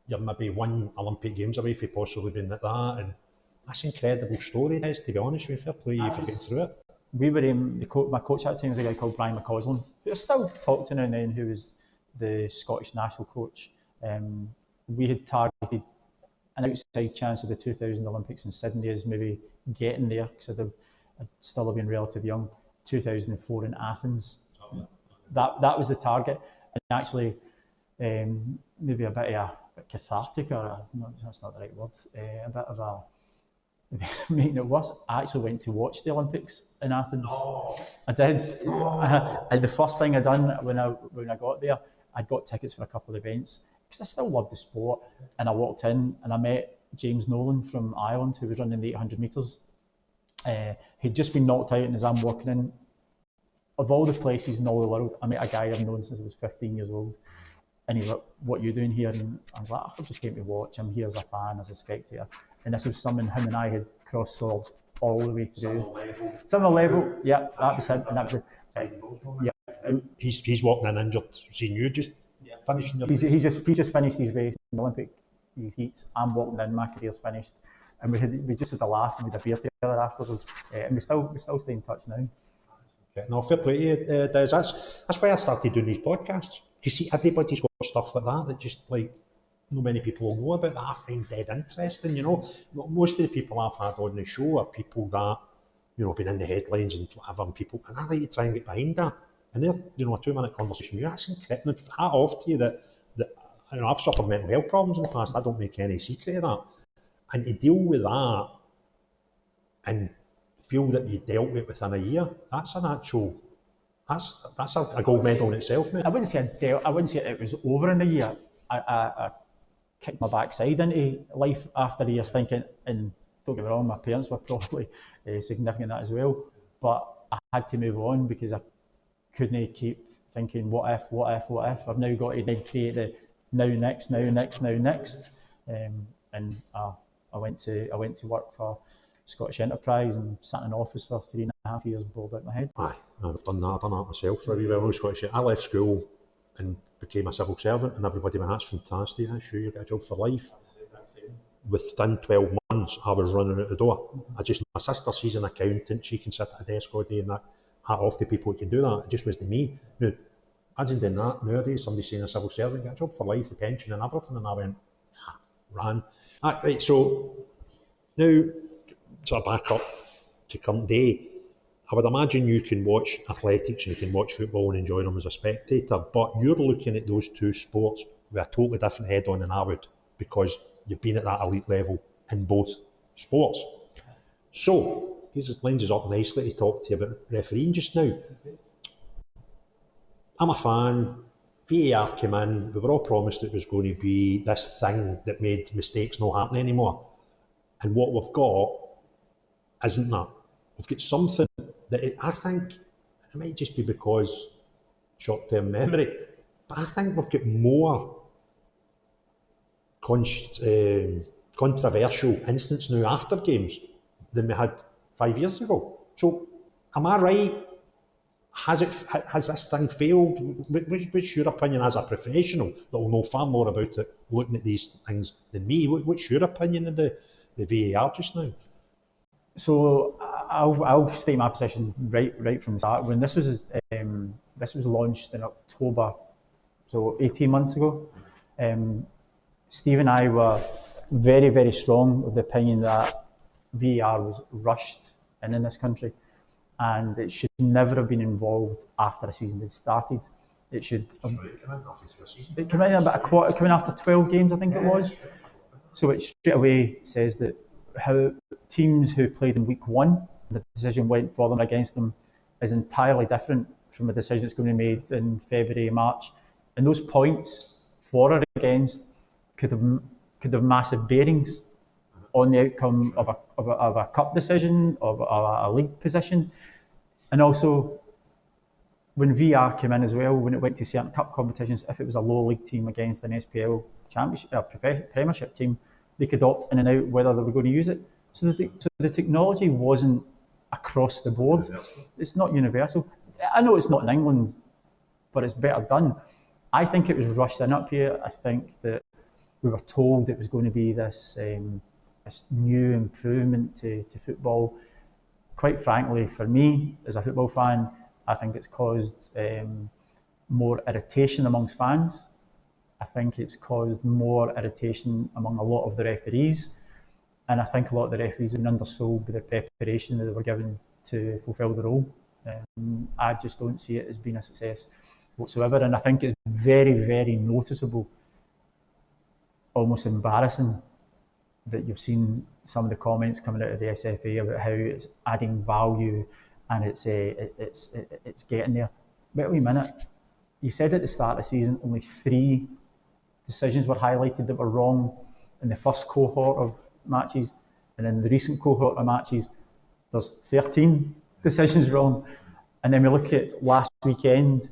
you're maybe one Olympic Games away from possibly being at that, and that's an incredible story, Des, to be honest with you. Fair play you for getting through it. We were my coach at the time was a guy called Brian McCausland, who I still talk to now and then, who was the Scottish national coach. We had targeted an outside chance of the 2000 Olympics in Sydney as maybe getting there, because I'd still have been relatively young. 2004 in Athens. That was the target. And actually, maybe a bit of a cathartic, that's not the right word, a bit of a, making it worse, I actually went to watch the Olympics in Athens. Oh. I did. Oh. And the first thing I done when I got there, I'd got tickets for a couple of events because I still loved the sport. And I walked in and I met James Nolan from Ireland, who was running the 800 metres. He'd just been knocked out, and as I'm walking in, of all the places in all the world, I met a guy I've known since I was 15 years old. And he's like, what are you doing here? And I was like, I just came to watch. I'm here as a fan, as a spectator. And this was something him and I had crossed swords all the way through. Similar level, yeah, that was him. And that was yeah. He's walking in injured, seeing you just finishing your... He just finished his race in the Olympic heats. I'm walking in, my career's finished. And we just had a laugh and we had a beer together afterwards. And we still stay in touch now. Okay. No, fair play to you, Des. That's why I started doing these podcasts. You see, everybody's got stuff like that just like not many people will know about that I find dead interesting, Most of the people I've had on the show are people that, been in the headlines and whatever, and I like to try and get behind that. And they're, a 2-minute conversation with you, that's incredible. Hat off to you that I've suffered mental health problems in the past, I don't make any secret of that. And to deal with that and feel that you dealt with it within a year, that's a gold medal in itself, mate. I wouldn't say it was over in a year. I kicked my backside into life after years thinking, and don't get me wrong, my parents were probably significant in that as well, but I had to move on because I couldn't keep thinking what if. I've now got to then create the now next, and I went to work for Scottish Enterprise and sat in an office for 3.5 years, bored out my head. Aye, I've done that myself for a wee while. I left school and became a civil servant, and everybody went, that's fantastic, that's you get a job for life. Within 12 months, I was running out the door. My sister, she's an accountant, she can sit at a desk all day, and that, hat off to people who can do that. It just wasn't me. Now, imagine doing that nowadays, somebody saying a civil servant, get a job for life, the pension and everything, and I went, ran. Right, so now, sort of back up to current day, I would imagine you can watch athletics and you can watch football and enjoy them as a spectator, but you're looking at those two sports with a totally different head on than I would, because you've been at that elite level in both sports. So, this lines us up nicely to talk to you about refereeing just now. I'm a fan. VAR came in. We were all promised it was going to be this thing that made mistakes not happen anymore. And what we've got isn't that. We've got something that I think it might just be because short-term memory, but I think we've got more controversial incidents now after games than we had 5 years ago. So, am I right? Has this thing failed? What's your opinion as a professional that will know far more about it looking at these things than me? What's your opinion of the VAR just now? So I'll state my position right from the start. When this was launched in October, so 18 months ago, Steve and I were very, very strong of the opinion that VAR was rushed in this country, and it should never have been involved after a season had started. It should. It came in about a quarter. It came in after 12 games, I think it was. So it straight away says that how teams who played in week 1, the decision went for them against them, is entirely different from a decision that's going to be made in February, March, and those points for or against could have massive bearings on the outcome of a cup decision, of a league position. And also, when VR came in as well, when it went to certain cup competitions, if it was a low league team against an SPL championship, Premiership team, they could opt in and out whether they were going to use it. So the technology wasn't across the board. It's not universal. I know it's not in England, but it's better done. I think it was rushed in up here. I think that we were told it was going to be this new improvement to football. Quite frankly, for me, as a football fan, I think it's caused more irritation amongst fans. I think it's caused more irritation among a lot of the referees. And I think a lot of the referees have been undersold with the preparation that they were given to fulfil the role. I just don't see it as being a success whatsoever. And I think it's very, very noticeable, almost embarrassing, that you've seen some of the comments coming out of the SFA about how it's adding value and it's getting there. Wait a wee minute. You said at the start of the season only 3 decisions were highlighted that were wrong in the first cohort of matches, and in the recent cohort of matches there's 13 decisions wrong. And then we look at last weekend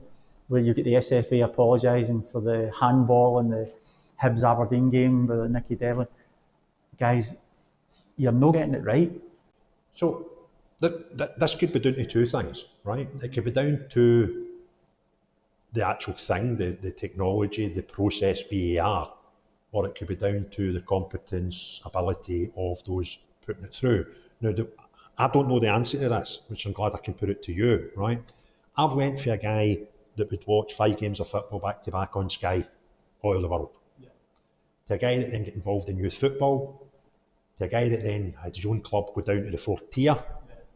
where you get the SFA apologising for the handball in the Hibs Aberdeen game with Nicky Devlin. Guys, you're not getting it right. So this could be down to 2 things, right? It could be down to the actual thing, the technology, the process VAR, or it could be down to the competence, ability of those putting it through. Now, I don't know the answer to this, which I'm glad I can put it to you, right? I've went for a guy that would watch 5 games of football back to back on Sky all over the world. Yeah. To a guy that then got involved in youth football, to a guy that then had his own club go down to the 4th tier,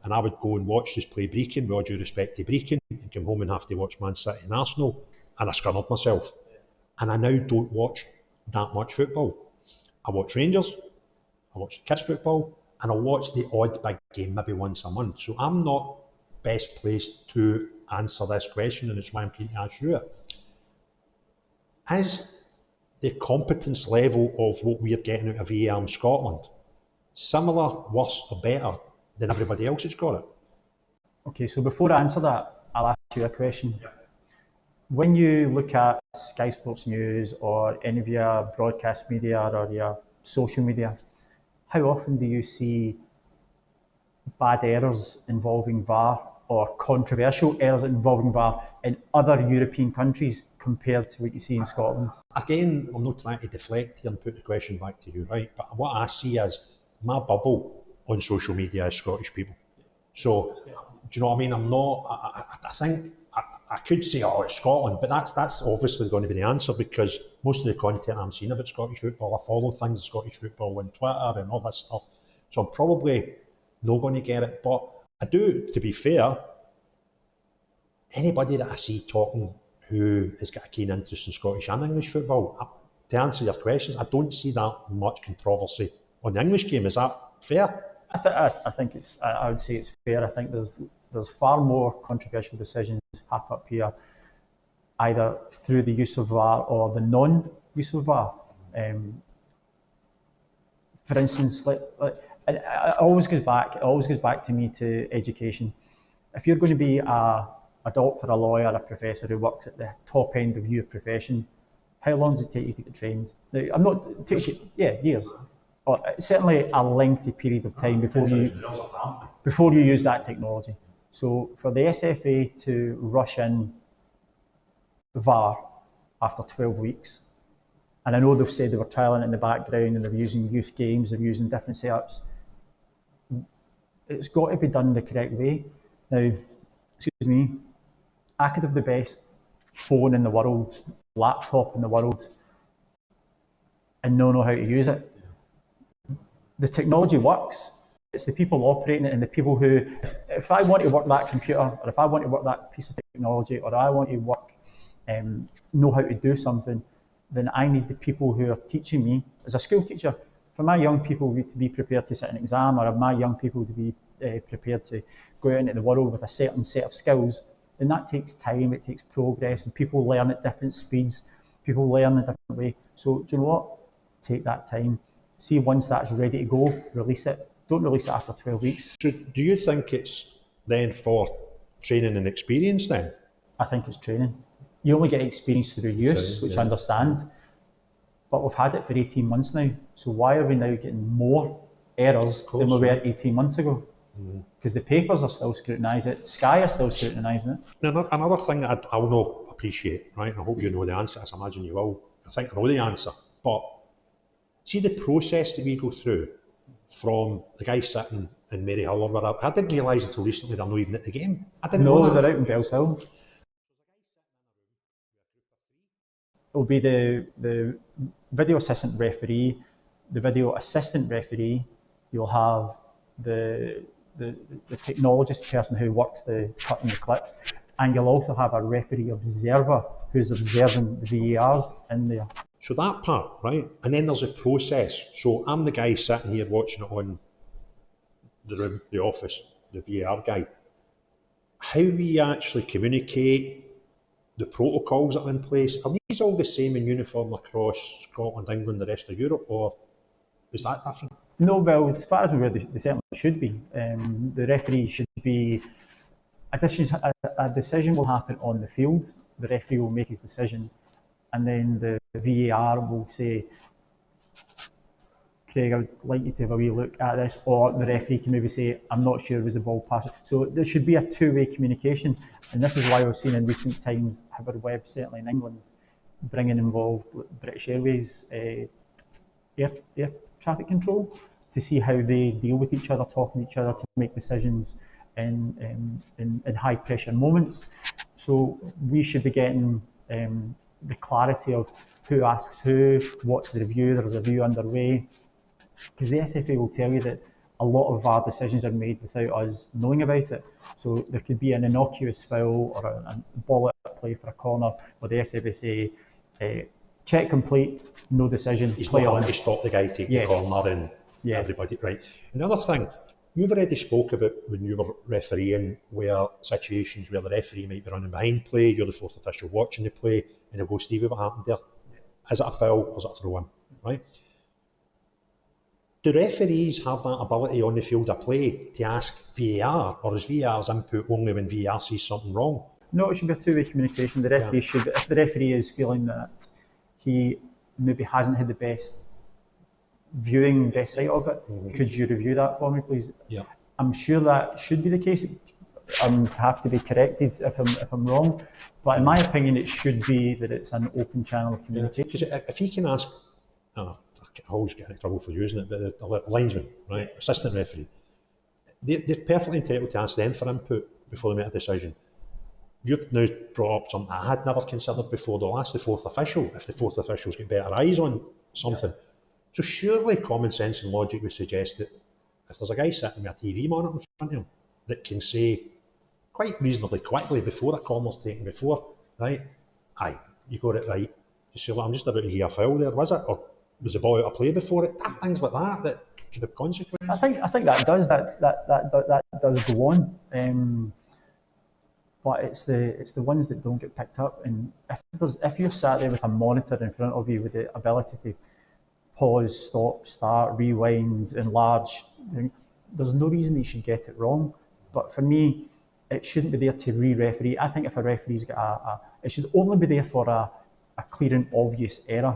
and I would go and watch us play Brecon, with all due respect to Brecon, and come home and have to watch Man City and Arsenal, and I scunnered myself. And I now don't watch that much football. I watch Rangers, I watch kids football, and I watch the odd big game maybe once a month. So I'm not best placed to answer this question, and it's why I'm keen to ask you it. Is the competence level of what we're getting out of VAR in Scotland similar, worse or better than everybody else that's got it? Okay, so before I answer that, I'll ask you a question. Yeah. When you look at Sky Sports News or any of your broadcast media or your social media, how often do you see bad errors involving VAR or controversial errors involving VAR in other European countries compared to what you see in Scotland? Again, I'm not trying to deflect here and put the question back to you, right? But what I see is my bubble on social media is Scottish people. So, do you know what I mean? I'm not, I think, I could say, oh, it's Scotland, but that's obviously going to be the answer, because most of the content I'm seeing about Scottish football, I follow things Scottish football on Twitter and all that stuff. So I'm probably not going to get it. But I do, to be fair, anybody that I see talking who has got a keen interest in Scottish and English football, to answer your questions, I don't see that much controversy on the English game. Is that fair? I think I would say it's fair. I think there's far more controversial decisions happen up here, either through the use of VAR or the non-use of VAR. For instance, it always goes back to me to education. If you're going to be a doctor, a lawyer, a professor who works at the top end of your profession, how long does it take you to get trained? Now, it takes you, years. Or certainly a lengthy period of time before you use that technology. So for the SFA to rush in VAR after 12 weeks, and I know they've said they were trialling it in the background and they're using youth games, they're using different setups, it's got to be done the correct way. Now, excuse me, I could have the best phone in the world, laptop in the world, and not know how to use it. The technology works. It's the people operating it and the people who, if I want to work that computer, or if I want to work that piece of technology, or I want to work, know how to do something, then I need the people who are teaching me. As a school teacher, for my young people to be prepared to sit an exam, or my young people to be prepared to go out into the world with a certain set of skills, then that takes time, it takes progress, and people learn at different speeds, people learn in a different way. So do you know what? Take that time. See, once that's ready to go, release it. Don't release it after 12 weeks. So do you think it's then for training and experience then? I think it's training. You only get experience through use, which I understand, but we've had it for 18 months now. So why are we now getting more errors than we were 18 months ago? Because the papers are still scrutinising it, Sky are still scrutinising it. Now, another thing that I will not appreciate, right? I hope you know the answer, as I imagine you will. I think I know the answer, but see the process that we go through from the guy sitting in Maryhill or whatever. I didn't realise until recently they're not even at the game. I didn't know that. They're out in Bellshill. It'll be the video assistant referee, the video assistant referee. You'll have the technologist person who works the cutting the clips, and you'll also have a referee observer who's observing the VARs in there. So that part, right? And then there's a process. So I'm the guy sitting here watching it on the room, the office, the VAR guy. How we actually communicate, the protocols that are in place, are these all the same in uniform across Scotland, England, the rest of Europe, or is that different? No, well, as far as we're aware, they certainly should be. The referee should be, a decision will happen on the field, the referee will make his decision, and then the VAR will say, Craig, I would like you to have a wee look at this, or the referee can maybe say, I'm not sure, was the ball passed? So there should be a two-way communication, and this is why we've seen in recent times Webb, certainly in England, bringing involved British Airways air traffic control to see how they deal with each other, talking to each other to make decisions in high pressure moments. So we should be getting the clarity of who asks who, what's the review, there's a review underway. Because the SFA will tell you that a lot of our decisions are made without us knowing about it. So there could be an innocuous foul or a ball at play for a corner where the SFA say, check complete, no decision. He's not having to stop the guy taking the corner and everybody, right. Another thing, you've already spoke about when you were refereeing where situations where the referee might be running behind play, you're the fourth official watching the play, and he'll go, Stevie, what happened there? Is it a foul or is it a throw-in, right? Do referees have that ability on the field of play to ask VAR, or is VAR's input only when VAR sees something wrong? No, it should be a two-way communication. The referee should, if the referee is feeling that he maybe hasn't had the best sight of it, could you review that for me, please? Yeah. I'm sure that should be the case. I'm have to be corrected if I'm wrong, but in my opinion, it should be that it's an open channel of communication. If he can ask, I always get in trouble for using it, but the linesman, right, assistant referee, they're perfectly entitled to ask them for input before they make a decision. You've now brought up something I had never considered before. They'll ask the fourth official if the fourth official's got better eyes on something. So surely common sense and logic would suggest that if there's a guy sitting with a TV monitor in front of him that can say quite reasonably quickly before a corner's taken, right, aye, you got it right. You say, well, I'm just about to hear a foul there, was it? Or was the ball out of play before it? Things like that could have consequences. I think that does go on. But it's the ones that don't get picked up. And if you're sat there with a monitor in front of you with the ability to pause, stop, start, rewind, enlarge, there's no reason you should get it wrong. But for me, it shouldn't be there to re-referee. I think if a referee's got it should only be there for a clear and obvious error.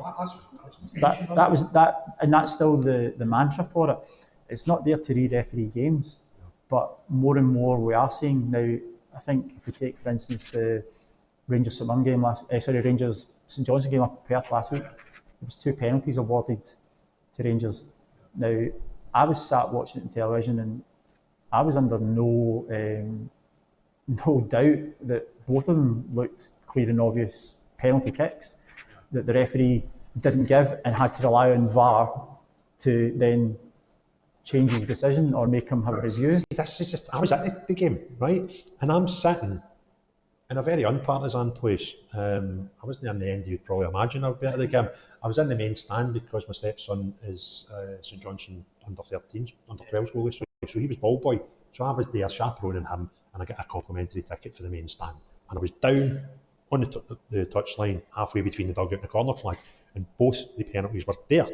That was that, and that's still the mantra for it. It's not there to re-referee games, but more and more we are seeing now. I think if we take, for instance, the Rangers Rangers St Johnstone game up in Perth last week, there was 2 penalties awarded to Rangers. Now, I was sat watching it on television, and I was under no doubt that both of them looked clear and obvious penalty kicks that the referee didn't give and had to rely on VAR to then change his decision or make him have a review. This is just, I was at the game, right? And I'm sitting in a very unpartisan place. I wasn't in the end you'd probably imagine I'd be at the game. I was in the main stand because my stepson is St Johnstone under 13s, under 12s goalie, so he was ball boy. So I was there chaperoning him, and I got a complimentary ticket for the main stand. And I was down on the touchline, halfway between the dugout and the corner flag, and both the penalties were there.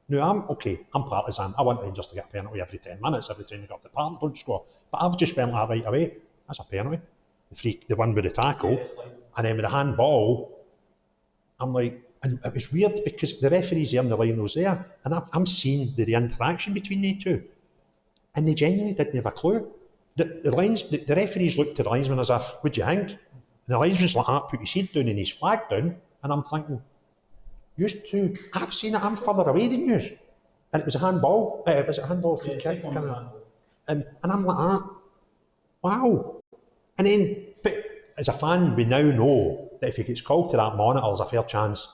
Now, I'm partisan. I want Rangers to get a penalty every 10 minutes, every time they got the part, don't score. But I've just went like right away. That's a penalty. The one with the tackle. And then with the handball, I'm like, and it was weird because the referee's there and the line was there. And I'm seeing the interaction between the two. And they genuinely didn't have a clue. The referees looked to the linesman as if, what do you think? And the linesman's like that, put his head down and his flag down. And I'm thinking, used to, I've seen it, I'm further away than you. And it was a handball. Was it a handball free kick? And I'm like, wow. And then, but as a fan, we now know that if he gets called to that monitor, there's a fair chance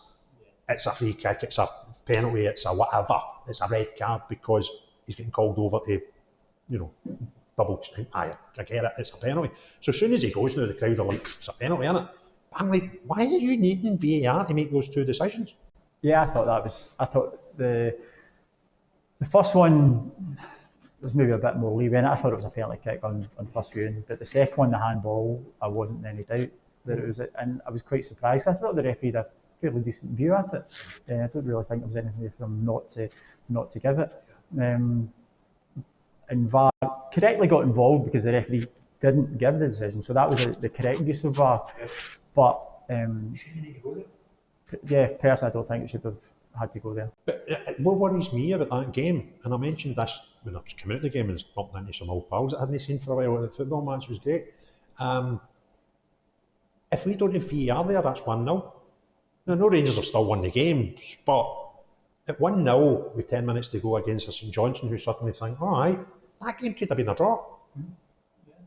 it's a free kick, it's a penalty, it's a whatever, it's a red card because he's getting called over to, double check. I get it, it's a penalty. So as soon as he goes now, the crowd are like, it's a penalty, isn't it? But I'm like, why are you needing VAR to make those two decisions? Yeah, I thought the first one was maybe a bit more leeway in it. I thought it was a penalty kick on first viewing, but the second one, the handball, I wasn't in any doubt that it was it, and I was quite surprised. I thought the referee had a fairly decent view at it. I don't really think there was anything for him not to give it. And VAR correctly got involved because the referee didn't give the decision, so that was the correct use of VAR. But yeah, personally, I don't think it should have had to go there. But what worries me about that game, and I mentioned this when I was coming out of the game and bumped into some old pals that I hadn't seen for a while. The football match was great. If we don't have VAR there, that's 1-0. Now, no Rangers have still won the game, but at 1-0 with 10 minutes to go against a St Johnstone who suddenly think, that game could have been a draw.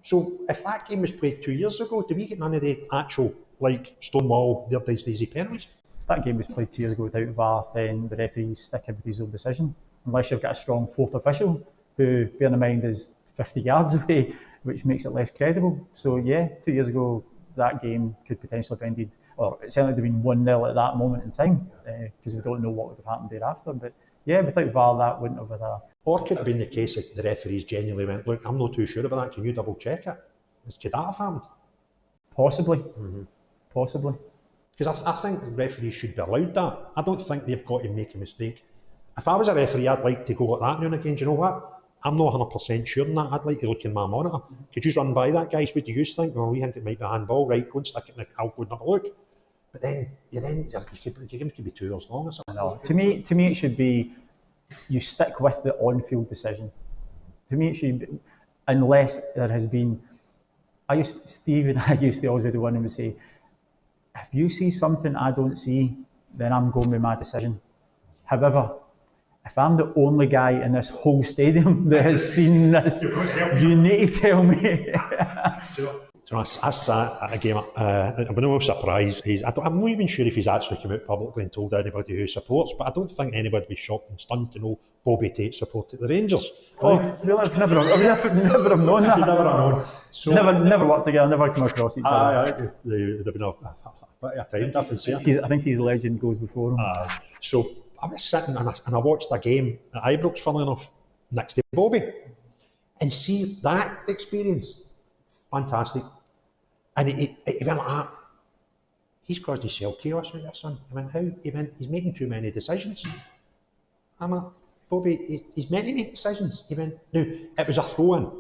So if that game was played 2 years ago, do we get none of the actual, like, Stonewall, their easy penalties? If that game was played 2 years ago without VAR, then the referee's sticking with his own decision. Unless you've got a strong fourth official, who, bearing in mind, is 50 yards away, which makes it less credible. So yeah, 2 years ago, that game could potentially have ended, or it certainly would have been 1-0 at that moment in time, because we don't know what would have happened thereafter. But yeah, without VAR, that wouldn't have had a... Or could it have been the case that the referees genuinely went, look, I'm not too sure about that, can you double check it? Could that have happened? Possibly. Possibly. Because I think the referees should be allowed that. I don't think they've got to make a mistake. If I was a referee, I'd like to go like that now and again. Do you know what? I'm not 100% sure on that. I'd like to look in my monitor. Could you run by that, guys? What do you think? Oh, we think it might be a handball. Right, go and stick it in the... I'll go and have a look. But then your game could be 2 hours long or something. No, to me, it should be you stick with the on-field decision. To me, it should be, unless there has been... Steve and I used to always be the one who would say, if you see something I don't see, then I'm going with my decision. However, if I'm the only guy in this whole stadium that has seen this, you need to tell me. So I sat at a game, I'm no surprised. I'm not even sure if he's actually come out publicly and told anybody who he supports, but I don't think anybody would be shocked and stunned to know Bobby Tate supported the Rangers. Oh, really? Never have known that. Never have known. So, never worked together, never come across each other. They've been a bit of time difference here. I think his legend goes before him. So I was sitting and I watched a game at Ibrox, funnily enough, next to Bobby. And see that experience, fantastic. And he went like that. He's caused himself chaos with this son. I went, how? He went, he's making too many decisions. I'm like, Bobby, he's meant to make decisions. He went, no, it was a throw-in,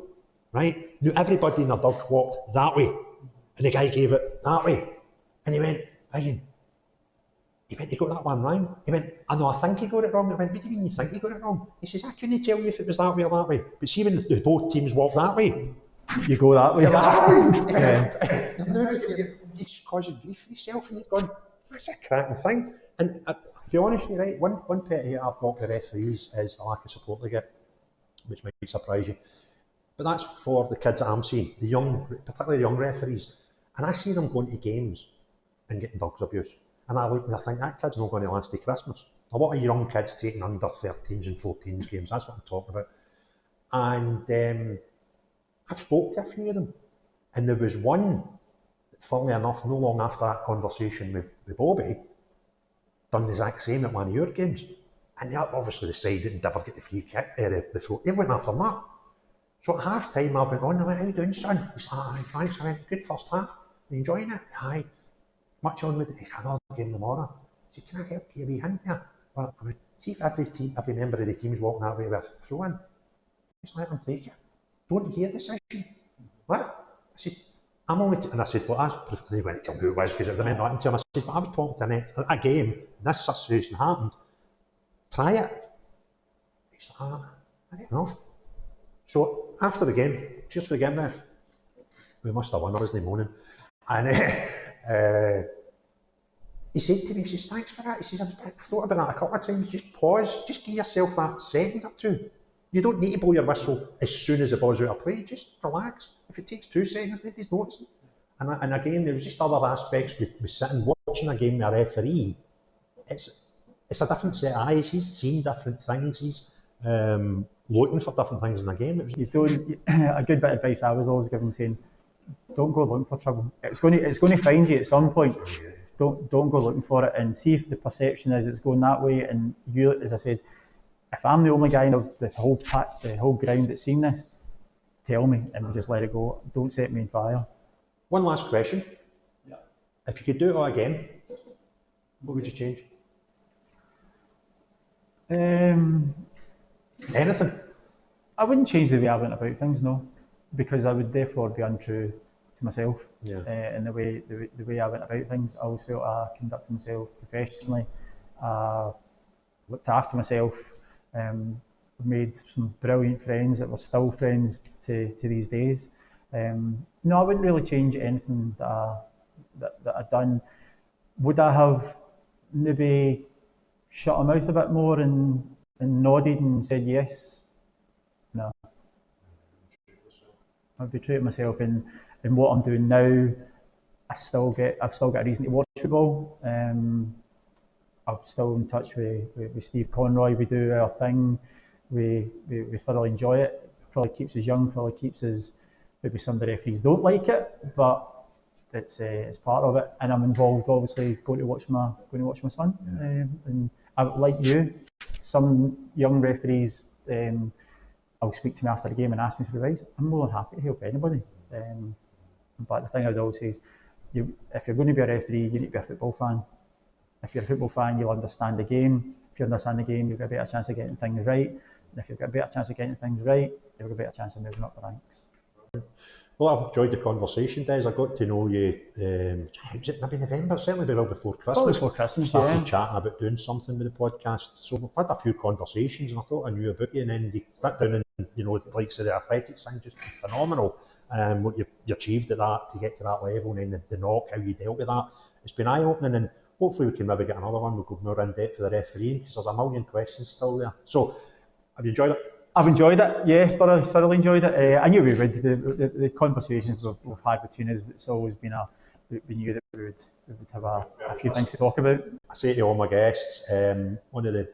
right? Now everybody in the duck walked that way, and the guy gave it that way. And he went, Ian, he went, he got that one wrong. He went, I know, I think he got it wrong. I went, what do you mean you think he got it wrong? He says, I couldn't tell you if it was that way or that way. But see, when the both teams walk that way, you go that way. It's causing grief for yourself, and you're going, that's a cracking thing. And to be honest with you, right, one pet hate I've got with referees is the lack of support they get, which might surprise you. But that's for the kids that I'm seeing, the young, particularly young referees. And I see them going to games and getting dogs abuse. And I look and I think, that kid's not going to last to Christmas. A lot of young kids taking under 13s and 14s games, that's what I'm talking about. And I've spoke to a few of them. And there was one, funnily enough, no long after that conversation with Bobby, done the exact same at one of your games. And they obviously decided and never get the free kick, the throw. They went after that. So at half time, I went on, I went, how you doing, son? He said, aye, thanks. I went, good first half. Are you enjoying it? Aye. Much on with it. Another game tomorrow. He said, can I help you a wee hint there? Well, I went, see if every member of the team's walking that way with a throw in. Just let them take it. Don't hear the decision. What? I said, I'm only, and I said, well, I was going to tell me who it was because it meant nothing to him. I said, but I was talking to a game, and this situation happened. Try it. He said, I don't know. So after the game, just for the game, we must have won, I wasn't moaning. And he said to me, he says, thanks for that. He says, I thought about that a couple of times. Just pause, just give yourself that second or two. You don't need to blow your whistle as soon as the ball's out of play. Just relax. If it takes 2 seconds, nobody's noticing. And again, there was just other aspects with sitting watching a game with a referee. It's a different set of eyes. He's seen different things. He's looking for different things in the game. A good bit of advice I was always given, saying, don't go looking for trouble. It's going to find you at some point. Don't go looking for it, and see if the perception is it's going that way. And you, as I said, if I'm the only guy in the whole ground that's seen this, tell me and just let it go. Don't set me on fire. One last question. Yeah. If you could do it all again, what would you change? Anything? I wouldn't change the way I went about things, no, because I would therefore be untrue to myself. Yeah. In the way I went about things. I always felt I conducted myself professionally. Looked after myself. Made some brilliant friends that were still friends to these days. No, I wouldn't really change anything that I'd done. Would I have maybe shut my mouth a bit more and nodded and said yes? No. I'd be true to myself in what I'm doing now. I've still got a reason to watch football. I'm still in touch with Steve Conroy. We do our thing. We thoroughly enjoy it. Probably keeps us young. Probably keeps us. Maybe some of the referees don't like it, but it's part of it. And I'm involved, obviously, going to watch my son. And I, like you, some young referees, will speak to me after the game and ask me for advice. I'm more than happy to help anybody. But the thing I would always say is, if you're going to be a referee, you need to be a football fan. If you're a football fan, you'll understand the game. If you understand the game, you've got a better chance of getting things right. And if you've got a better chance of getting things right, you've got a better chance of moving up the ranks. Well, I've enjoyed the conversation, Des. I got to know you, was it maybe November? Certainly well before Christmas. Well before Christmas, started chatting about doing something with the podcast. So we've had a few conversations and I thought I knew about you, and then you sat down and, like say the athletics thing, just phenomenal. What you achieved at that, to get to that level, and then the knock, how you dealt with that. It's been eye-opening, and hopefully we can maybe get another one. We'll go more in depth for the refereeing, because there's a million questions still there. So, have you enjoyed it? I've enjoyed it, yeah, thoroughly enjoyed it. I knew we would. The conversations we've had between us, it's always been we knew that we would have a few things to talk about. I say to all my guests, one of the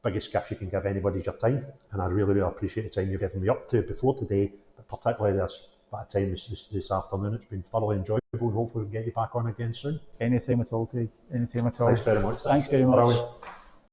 biggest gifts you can give anybody is your time, and I really, really appreciate the time you've given me up to before today, but particularly this bit of time this afternoon. It's been thoroughly enjoyable, and hopefully we can get you back on again soon. Anytime at all, Craig. Anytime at all. Thanks very much. Thanks very much. Brilliant.